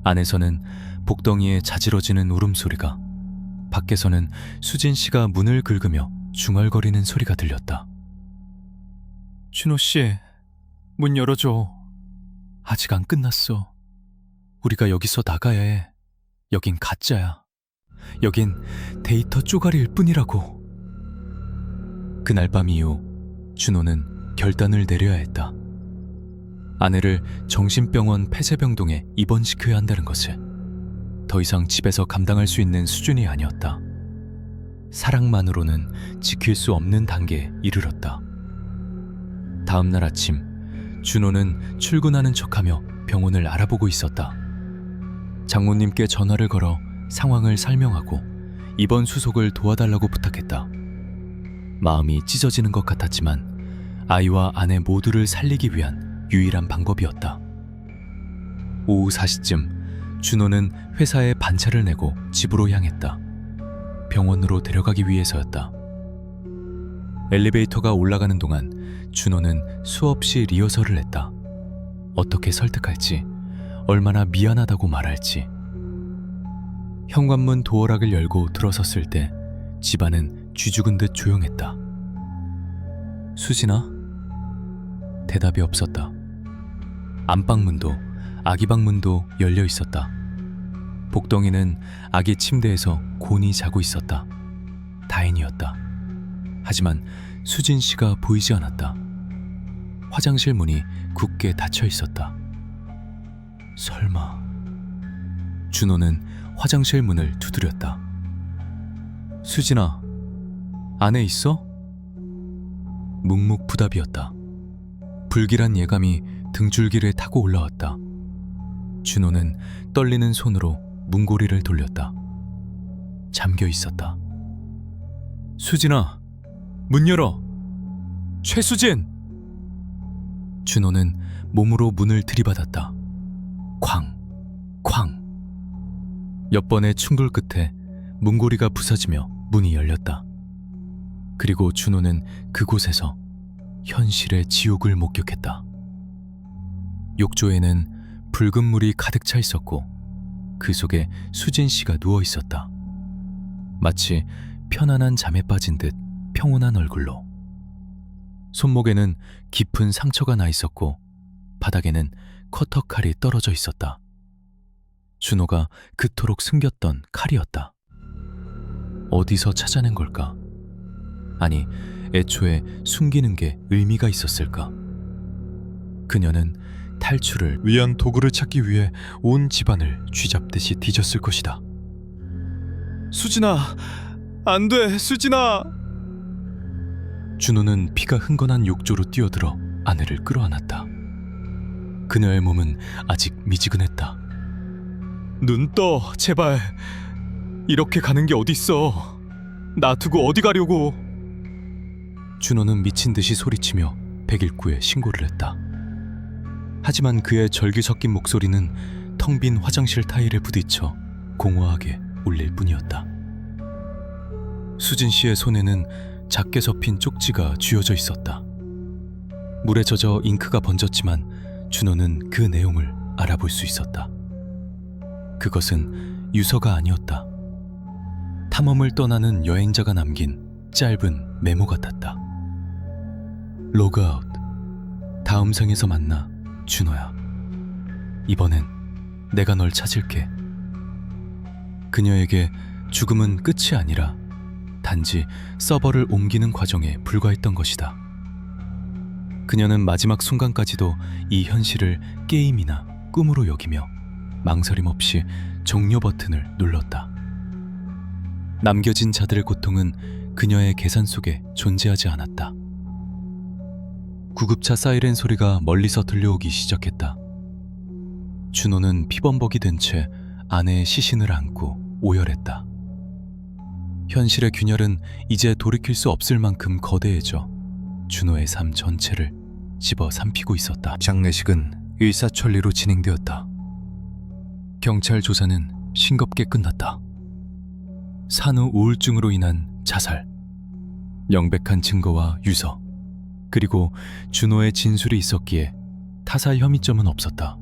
안에서는 복덩이에 자지러지는 울음소리가, 밖에서는 수진 씨가 문을 긁으며 중얼거리는 소리가 들렸다. 준호 씨, 문 열어줘. 아직 안 끝났어. 우리가 여기서 나가야 해. 여긴 가짜야. 여긴 데이터 쪼가리일 뿐이라고. 그날 밤 이후 준호는 결단을 내려야 했다. 아내를 정신병원 폐쇄병동에 입원시켜야 한다는 것을 더 이상 집에서 감당할 수 있는 수준이 아니었다. 사랑만으로는 지킬 수 없는 단계에 이르렀다. 다음 날 아침 준호는 출근하는 척하며 병원을 알아보고 있었다. 장모님께 전화를 걸어 상황을 설명하고 입원 수속을 도와달라고 부탁했다. 마음이 찢어지는 것 같았지만 아이와 아내 모두를 살리기 위한 유일한 방법이었다. 오후 4시쯤 준호는 회사에 반차를 내고 집으로 향했다. 병원으로 데려가기 위해서였다. 엘리베이터가 올라가는 동안 준호는 수없이 리허설을 했다. 어떻게 설득할지, 얼마나 미안하다고 말할지. 현관문 도어락을 열고 들어섰을 때 집안은 쥐죽은 듯 조용했다. 수진아? 대답이 없었다. 안방문도 아기 방문도 열려 있었다. 복덩이는 아기 침대에서 곤히 자고 있었다. 다행이었다. 하지만 수진 씨가 보이지 않았다. 화장실 문이 굳게 닫혀 있었다. 설마. 준호는 화장실 문을 두드렸다. 수진아, 안에 있어? 묵묵부답이었다. 불길한 예감이 등줄기를 타고 올라왔다. 준호는 떨리는 손으로 문고리를 돌렸다. 잠겨 있었다. 수진아, 문 열어! 최수진! 준호는 몸으로 문을 들이받았다. 쾅! 쾅! 몇 번의 충돌 끝에 문고리가 부서지며 문이 열렸다. 그리고 준호는 그곳에서 현실의 지옥을 목격했다. 욕조에는 붉은 물이 가득 차 있었고 그 속에 수진 씨가 누워 있었다. 마치 편안한 잠에 빠진 듯 평온한 얼굴로. 손목에는 깊은 상처가 나 있었고 바닥에는 커터칼이 떨어져 있었다. 준호가 그토록 숨겼던 칼이었다. 어디서 찾아낸 걸까? 아니, 애초에 숨기는 게 의미가 있었을까? 그녀는 탈출을 위한 도구를 찾기 위해 온 집안을 쥐잡듯이 뒤졌을 것이다. 수진아, 안 돼, 수진아! 준호는 피가 흥건한 욕조로 뛰어들어 아내를 끌어안았다. 그녀의 몸은 아직 미지근했다. 눈 떠, 제발. 이렇게 가는 게 어딨어. 놔두고 어디 가려고. 준호는 미친 듯이 소리치며 119에 신고를 했다. 하지만 그의 절규 섞인 목소리는 텅 빈 화장실 타일에 부딪혀 공허하게 울릴 뿐이었다. 수진 씨의 손에는 작게 접힌 쪽지가 쥐어져 있었다. 물에 젖어 잉크가 번졌지만 준호는 그 내용을 알아볼 수 있었다. 그것은 유서가 아니었다. 탐험을 떠나는 여행자가 남긴 짧은 메모 같았다. 로그아웃. 다음 생에서 만나, 준호야. 이번엔 내가 널 찾을게. 그녀에게 죽음은 끝이 아니라 단지 서버를 옮기는 과정에 불과했던 것이다. 그녀는 마지막 순간까지도 이 현실을 게임이나 꿈으로 여기며 망설임 없이 종료 버튼을 눌렀다. 남겨진 자들의 고통은 그녀의 계산 속에 존재하지 않았다. 구급차 사이렌 소리가 멀리서 들려오기 시작했다. 준호는 피범벅이 된 채 아내의 시신을 안고 오열했다. 현실의 균열은 이제 돌이킬 수 없을 만큼 거대해져 준호의 삶 전체를 집어삼키고 있었다. 장례식은 일사천리로 진행되었다. 경찰 조사는 싱겁게 끝났다. 산후 우울증으로 인한 자살, 명백한 증거와 유서, 그리고 준호의 진술이 있었기에 타살 혐의점은 없었다.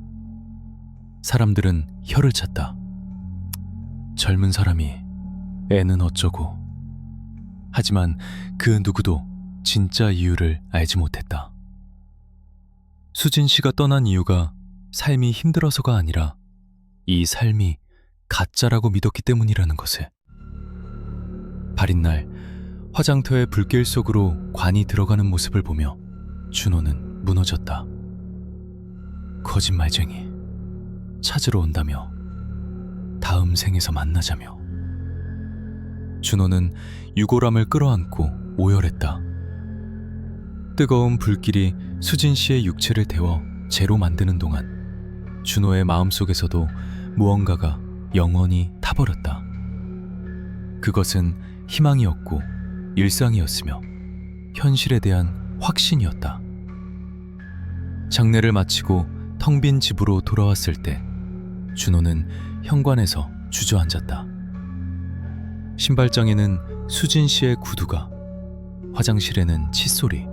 사람들은 혀를 찼다. 젊은 사람이 애는 어쩌고. 하지만 그 누구도 진짜 이유를 알지 못했다. 수진 씨가 떠난 이유가 삶이 힘들어서가 아니라 이 삶이 가짜라고 믿었기 때문이라는 것에. 발인 날 화장터의 불길 속으로 관이 들어가는 모습을 보며 준호는 무너졌다. 거짓말쟁이, 찾으러 온다며, 다음 생에서 만나자며. 준호는 유골함을 끌어안고 오열했다. 뜨거운 불길이 수진 씨의 육체를 데워 재로 만드는 동안 준호의 마음속에서도 무언가가 영원히 타버렸다. 그것은 희망이었고 일상이었으며 현실에 대한 확신이었다. 장례를 마치고 텅 빈 집으로 돌아왔을 때 준호는 현관에서 주저앉았다. 신발장에는 수진 씨의 구두가, 화장실에는 칫솔이,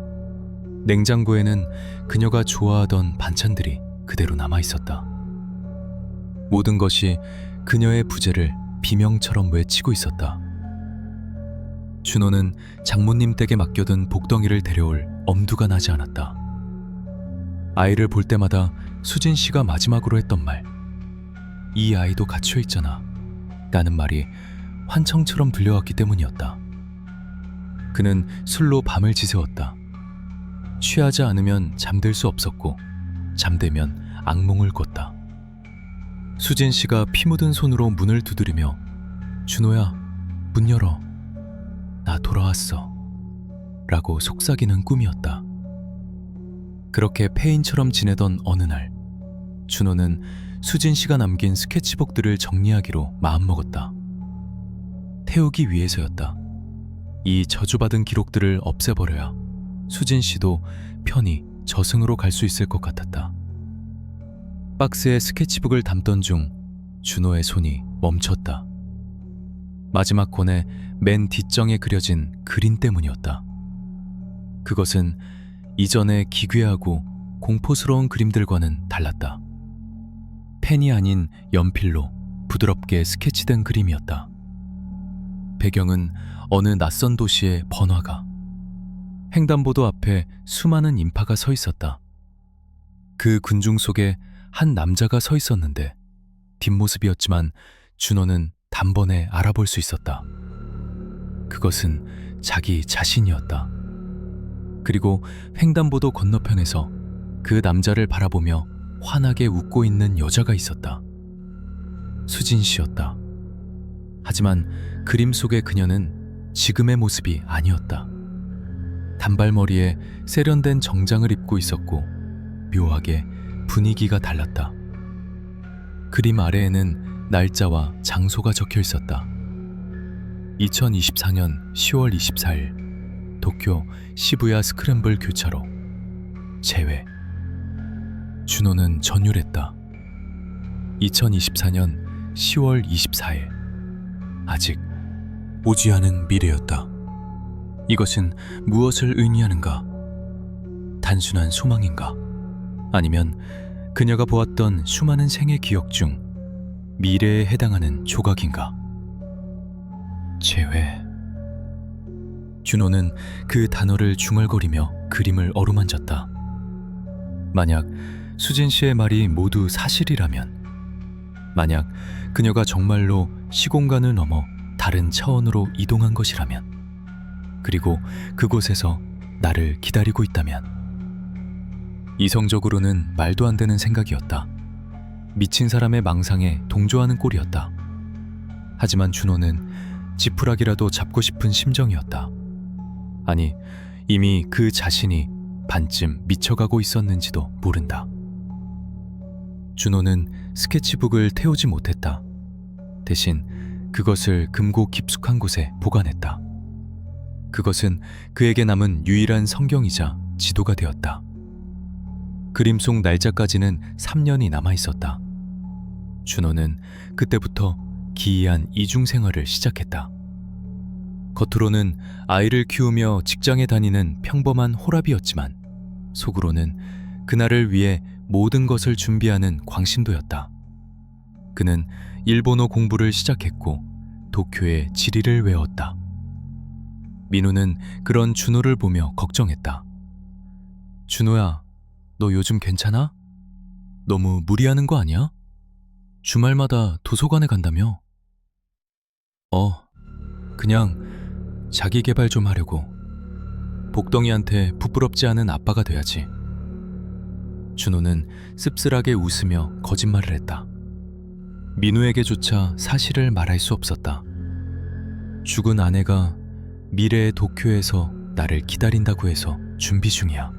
냉장고에는 그녀가 좋아하던 반찬들이 그대로 남아있었다. 모든 것이 그녀의 부재를 비명처럼 외치고 있었다. 준호는 장모님 댁에 맡겨둔 복덩이를 데려올 엄두가 나지 않았다. 아이를 볼 때마다 수진 씨가 마지막으로 했던 말, 이 아이도 갇혀 있잖아 라는 말이 환청처럼 들려왔기 때문이었다. 그는 술로 밤을 지새웠다. 취하지 않으면 잠들 수 없었고 잠들면 악몽을 꿨다. 수진 씨가 피 묻은 손으로 문을 두드리며 준호야, 문 열어. 나 돌아왔어. 라고 속삭이는 꿈이었다. 그렇게 폐인처럼 지내던 어느 날, 준호는 수진 씨가 남긴 스케치북들을 정리하기로 마음먹었다. 태우기 위해서였다. 이 저주받은 기록들을 없애버려야 수진 씨도 편히 저승으로 갈 수 있을 것 같았다. 박스에 스케치북을 담던 중 준호의 손이 멈췄다. 마지막 권의 맨 뒷정에 그려진 그림 때문이었다. 그것은 이전의 기괴하고 공포스러운 그림들과는 달랐다. 펜이 아닌 연필로 부드럽게 스케치된 그림이었다. 배경은 어느 낯선 도시의 번화가. 횡단보도 앞에 수많은 인파가 서 있었다. 그 군중 속에 한 남자가 서 있었는데 뒷모습이었지만 준호는 단번에 알아볼 수 있었다. 그것은 자기 자신이었다. 그리고 횡단보도 건너편에서 그 남자를 바라보며 환하게 웃고 있는 여자가 있었다. 수진 씨였다. 하지만 그림 속의 그녀는 지금의 모습이 아니었다. 단발머리에 세련된 정장을 입고 있었고 묘하게 분위기가 달랐다. 그림 아래에는 날짜와 장소가 적혀 있었다. 2024년 10월 24일 도쿄 시부야 스크램블 교차로. 재회. 준호는 전율했다. 2024년 10월 24일. 아직 오지 않은 미래였다. 이것은 무엇을 의미하는가? 단순한 소망인가? 아니면 그녀가 보았던 수많은 생의 기억 중 미래에 해당하는 조각인가? 재회. 준호는 그 단어를 중얼거리며 그림을 어루만졌다. 만약 수진 씨의 말이 모두 사실이라면, 만약 그녀가 정말로 시공간을 넘어 다른 차원으로 이동한 것이라면, 그리고 그곳에서 나를 기다리고 있다면. 이성적으로는 말도 안 되는 생각이었다. 미친 사람의 망상에 동조하는 꼴이었다. 하지만 준호는 지푸라기라도 잡고 싶은 심정이었다. 아니, 이미 그 자신이 반쯤 미쳐가고 있었는지도 모른다. 준호는 스케치북을 태우지 못했다. 대신 그것을 금고 깊숙한 곳에 보관했다. 그것은 그에게 남은 유일한 성경이자 지도가 되었다. 그림 속 날짜까지는 3년이 남아있었다. 준호는 그때부터 기이한 이중생활을 시작했다. 겉으로는 아이를 키우며 직장에 다니는 평범한 호랍이었지만 속으로는 그날을 위해 모든 것을 준비하는 광신도였다. 그는 일본어 공부를 시작했고 도쿄의 지리를 외웠다. 민우는 그런 준호를 보며 걱정했다. 준호야, 너 요즘 괜찮아? 너무 무리하는 거 아니야? 주말마다 도서관에 간다며? 그냥 자기 개발 좀 하려고. 복덩이한테 부끄럽지 않은 아빠가 돼야지. 준호는 씁쓸하게 웃으며 거짓말을 했다. 민우에게조차 사실을 말할 수 없었다. 죽은 아내가 미래의 도쿄에서 나를 기다린다고 해서 준비 중이야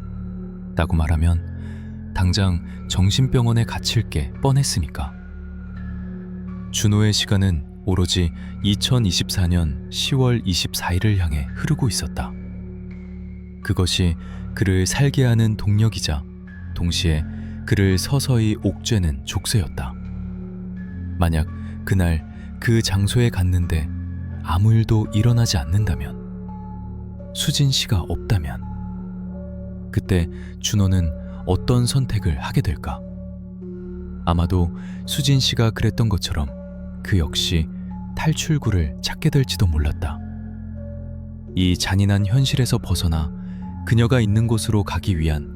라고 말하면 당장 정신병원에 갇힐 게 뻔했으니까. 준호의 시간은 오로지 2024년 10월 24일을 향해 흐르고 있었다. 그것이 그를 살게 하는 동력이자 동시에 그를 서서히 옥죄는 족쇄였다. 만약 그날 그 장소에 갔는데 아무 일도 일어나지 않는다면, 수진 씨가 없다면, 그때 준호는 어떤 선택을 하게 될까? 아마도 수진 씨가 그랬던 것처럼 그 역시 탈출구를 찾게 될지도 몰랐다. 이 잔인한 현실에서 벗어나 그녀가 있는 곳으로 가기 위한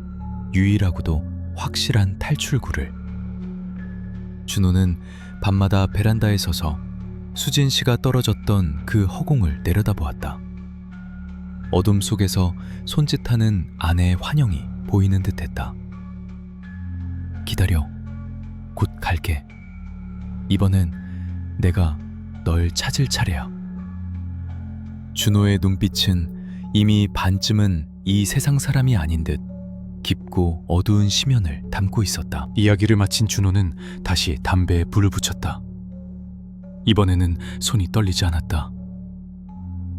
유일하고도 확실한 탈출구를. 준호는 밤마다 베란다에 서서 수진 씨가 떨어졌던 그 허공을 내려다보았다. 어둠 속에서 손짓하는 아내의 환영이 보이는 듯했다. 기다려. 곧 갈게. 이번엔 내가 널 찾을 차례야. 준호의 눈빛은 이미 반쯤은 이 세상 사람이 아닌 듯 깊고 어두운 심연을 담고 있었다. 이야기를 마친 준호는 다시 담배에 불을 붙였다. 이번에는 손이 떨리지 않았다.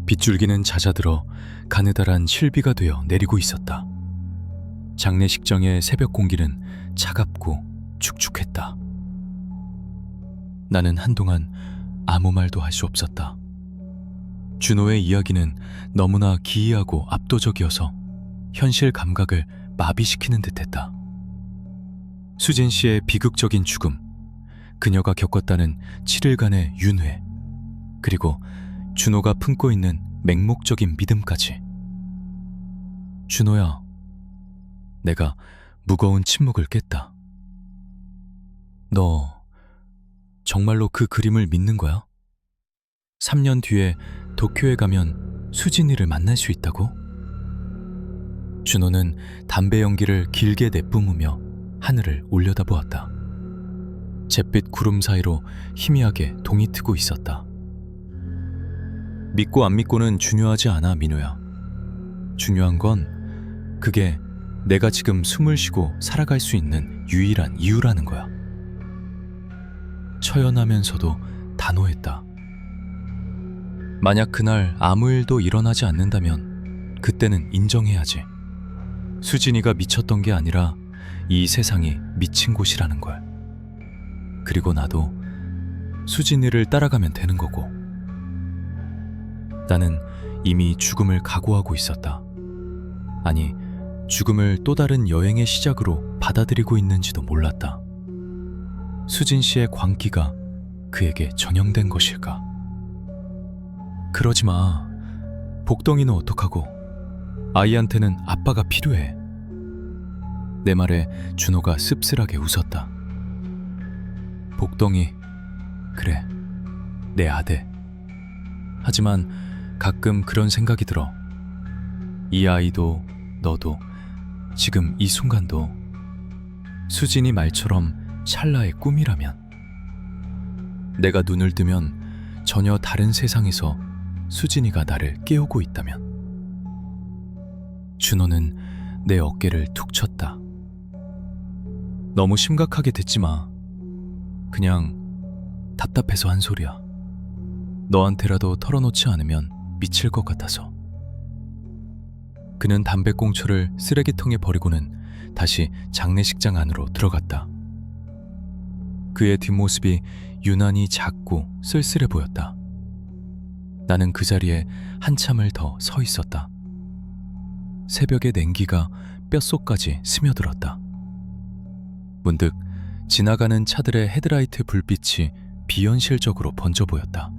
빗줄기는 잦아들어 가느다란 실비가 되어 내리고 있었다. 장례식장의 새벽 공기는 차갑고 축축했다. 나는 한동안 아무 말도 할 수 없었다. 준호의 이야기는 너무나 기이하고 압도적이어서 현실 감각을 마비시키는 듯했다. 수진 씨의 비극적인 죽음, 그녀가 겪었다는 7일간의 윤회, 그리고 준호가 품고 있는 맹목적인 믿음까지. 준호야, 내가 무거운 침묵을 깼다. 너 정말로 그 그림을 믿는 거야? 3년 뒤에 도쿄에 가면 수진이를 만날 수 있다고? 준호는 담배 연기를 길게 내뿜으며 하늘을 올려다보았다. 잿빛 구름 사이로 희미하게 동이 트고 있었다. 믿고 안 믿고는 중요하지 않아, 민우야. 중요한 건 그게 내가 지금 숨을 쉬고 살아갈 수 있는 유일한 이유라는 거야. 처연하면서도 단호했다. 만약 그날 아무 일도 일어나지 않는다면 그때는 인정해야지. 수진이가 미쳤던 게 아니라 이 세상이 미친 곳이라는 걸. 그리고 나도 수진이를 따라가면 되는 거고. 나는 이미 죽음을 각오하고 있었다. 아니, 죽음을 또 다른 여행의 시작으로 받아들이고 있는지도 몰랐다. 수진 씨의 광기가 그에게 전염된 것일까? 그러지 마. 복덩이는 어떡하고? 아이한테는 아빠가 필요해. 내 말에 준호가 씁쓸하게 웃었다. 복덩이, 그래, 내 아들. 하지만 가끔 그런 생각이 들어. 이 아이도 너도 지금 이 순간도 수진이 말처럼 찰나의 꿈이라면, 내가 눈을 뜨면 전혀 다른 세상에서 수진이가 나를 깨우고 있다면. 준호는 내 어깨를 툭 쳤다. 너무 심각하게 듣지 마. 그냥 답답해서 한 소리야. 너한테라도 털어놓지 않으면 미칠 것 같아서. 그는 담배꽁초를 쓰레기통에 버리고는 다시 장례식장 안으로 들어갔다. 그의 뒷모습이 유난히 작고 쓸쓸해 보였다. 나는 그 자리에 한참을 더 서 있었다. 새벽의 냉기가 뼛속까지 스며들었다. 문득 지나가는 차들의 헤드라이트 불빛이 비현실적으로 번져 보였다.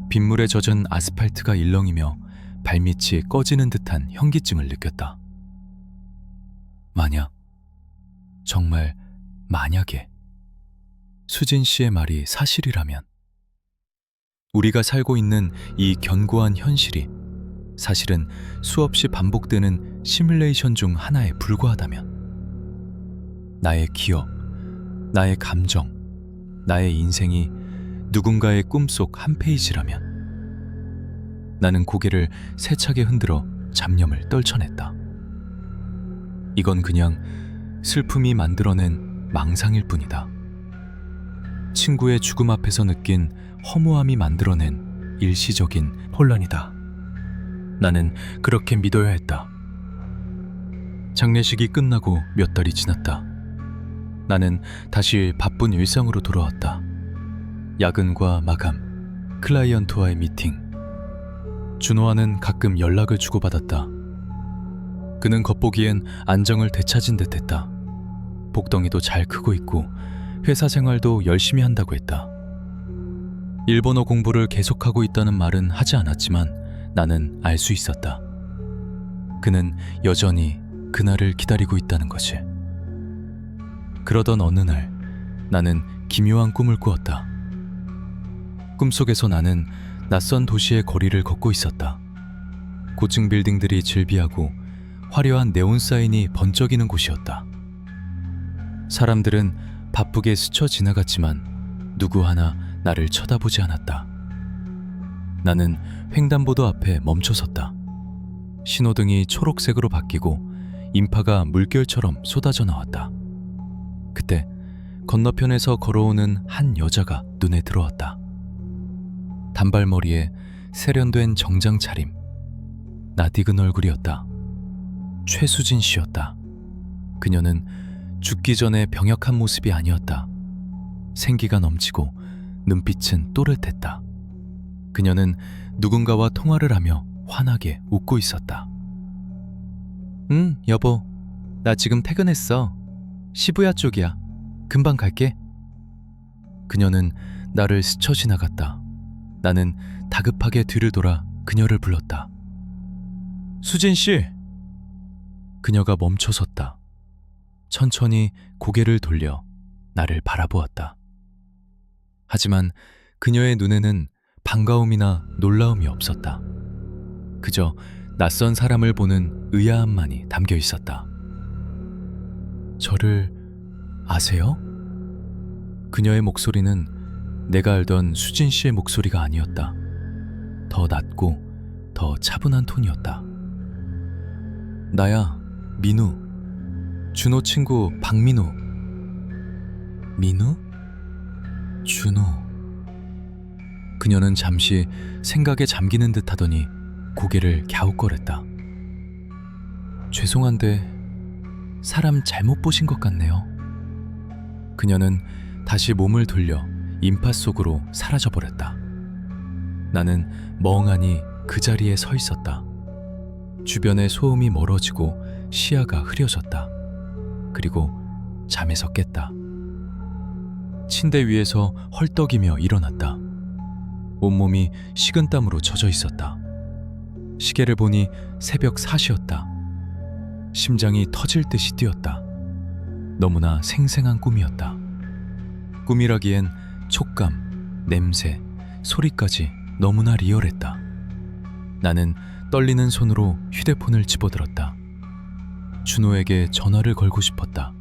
빗물에 젖은 아스팔트가 일렁이며 발밑이 꺼지는 듯한 현기증을 느꼈다. 만약, 정말 만약에 수진 씨의 말이 사실이라면, 우리가 살고 있는 이 견고한 현실이 사실은 수없이 반복되는 시뮬레이션 중 하나에 불과하다면, 나의 기억, 나의 감정, 나의 인생이 누군가의 꿈속 한 페이지라면, 나는 고개를 세차게 흔들어 잡념을 떨쳐냈다. 이건 그냥 슬픔이 만들어낸 망상일 뿐이다. 친구의 죽음 앞에서 느낀 허무함이 만들어낸 일시적인 혼란이다. 나는 그렇게 믿어야 했다. 장례식이 끝나고 몇 달이 지났다. 나는 다시 바쁜 일상으로 돌아왔다. 야근과 마감, 클라이언트와의 미팅. 준호와는 가끔 연락을 주고받았다. 그는 겉보기엔 안정을 되찾은 듯했다. 복덩이도 잘 크고 있고 회사 생활도 열심히 한다고 했다. 일본어 공부를 계속하고 있다는 말은 하지 않았지만 나는 알 수 있었다. 그는 여전히 그날을 기다리고 있다는 것이. 그러던 어느 날 나는 기묘한 꿈을 꾸었다. 꿈속에서 나는 낯선 도시의 거리를 걷고 있었다. 고층 빌딩들이 즐비하고 화려한 네온 사인이 번쩍이는 곳이었다. 사람들은 바쁘게 스쳐 지나갔지만 누구 하나 나를 쳐다보지 않았다. 나는 횡단보도 앞에 멈춰섰다. 신호등이 초록색으로 바뀌고 인파가 물결처럼 쏟아져 나왔다. 그때 건너편에서 걸어오는 한 여자가 눈에 들어왔다. 단발머리에 세련된 정장 차림, 낯익은 얼굴이었다. 최수진 씨였다. 그녀는 죽기 전에 병약한 모습이 아니었다. 생기가 넘치고 눈빛은 또렷했다. 그녀는 누군가와 통화를 하며 환하게 웃고 있었다. 응, 여보. 나 지금 퇴근했어. 시부야 쪽이야. 금방 갈게. 그녀는 나를 스쳐 지나갔다. 나는 다급하게 뒤를 돌아 그녀를 불렀다. 수진 씨! 그녀가 멈춰섰다. 천천히 고개를 돌려 나를 바라보았다. 하지만 그녀의 눈에는 반가움이나 놀라움이 없었다. 그저 낯선 사람을 보는 의아함만이 담겨 있었다. 저를 아세요? 그녀의 목소리는 내가 알던 수진 씨의 목소리가 아니었다. 더 낮고 더 차분한 톤이었다. 나야, 민우. 준호 친구 박민우. 민우? 준호. 그녀는 잠시 생각에 잠기는 듯 하더니 고개를 갸웃거렸다. 죄송한데 사람 잘못 보신 것 같네요. 그녀는 다시 몸을 돌려 인파 속으로 사라져버렸다. 나는 멍하니 그 자리에 서 있었다. 주변의 소음이 멀어지고 시야가 흐려졌다. 그리고 잠에서 깼다. 침대 위에서 헐떡이며 일어났다. 온몸이 식은땀으로 젖어 있었다. 시계를 보니 새벽 4시였다. 심장이 터질 듯이 뛰었다. 너무나 생생한 꿈이었다. 꿈이라기엔 촉감, 냄새, 소리까지 너무나 리얼했다. 나는 떨리는 손으로 휴대폰을 집어들었다. 준호에게 전화를 걸고 싶었다.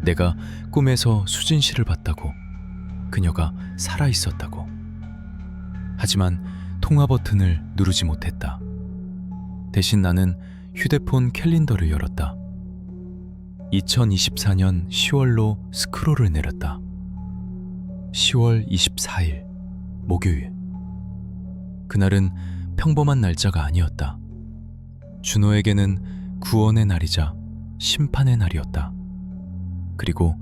내가 꿈에서 수진 씨를 봤다고, 그녀가 살아있었다고. 하지만 통화 버튼을 누르지 못했다. 대신 나는 휴대폰 캘린더를 열었다. 2024년 10월로 스크롤을 내렸다. 10월 24일 목요일. 그날은 평범한 날짜가 아니었다. 준호에게는 구원의 날이자 심판의 날이었다. 그리고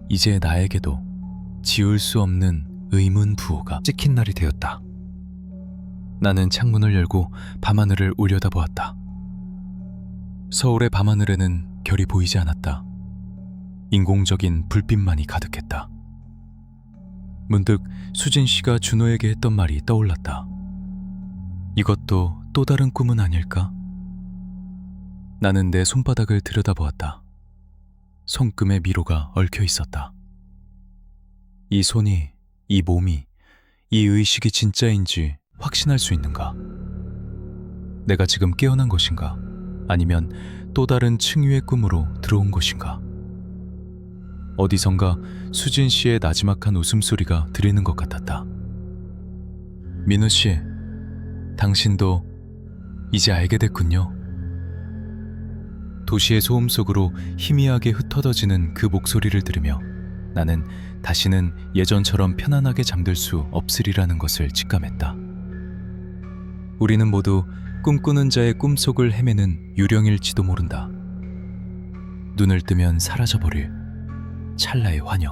이제 나에게도 지울 수 없는 의문 부호가 찍힌 날이 되었다. 나는 창문을 열고 밤하늘을 올려다보았다. 서울의 밤하늘에는 별이 보이지 않았다. 인공적인 불빛만이 가득했다. 문득 수진 씨가 준호에게 했던 말이 떠올랐다. 이것도 또 다른 꿈은 아닐까? 나는 내 손바닥을 들여다보았다. 손금의 미로가 얽혀 있었다. 이 손이, 이 몸이, 이 의식이 진짜인지 확신할 수 있는가? 내가 지금 깨어난 것인가? 아니면 또 다른 층위의 꿈으로 들어온 것인가? 어디선가 수진 씨의 나지막한 웃음소리가 들리는 것 같았다. 민우 씨, 당신도 이제 알게 됐군요. 도시의 소음 속으로 희미하게 흩어져지는 그 목소리를 들으며 나는 다시는 예전처럼 편안하게 잠들 수 없으리라는 것을 직감했다. 우리는 모두 꿈꾸는 자의 꿈속을 헤매는 유령일지도 모른다. 눈을 뜨면 사라져버릴 찰나의 환영.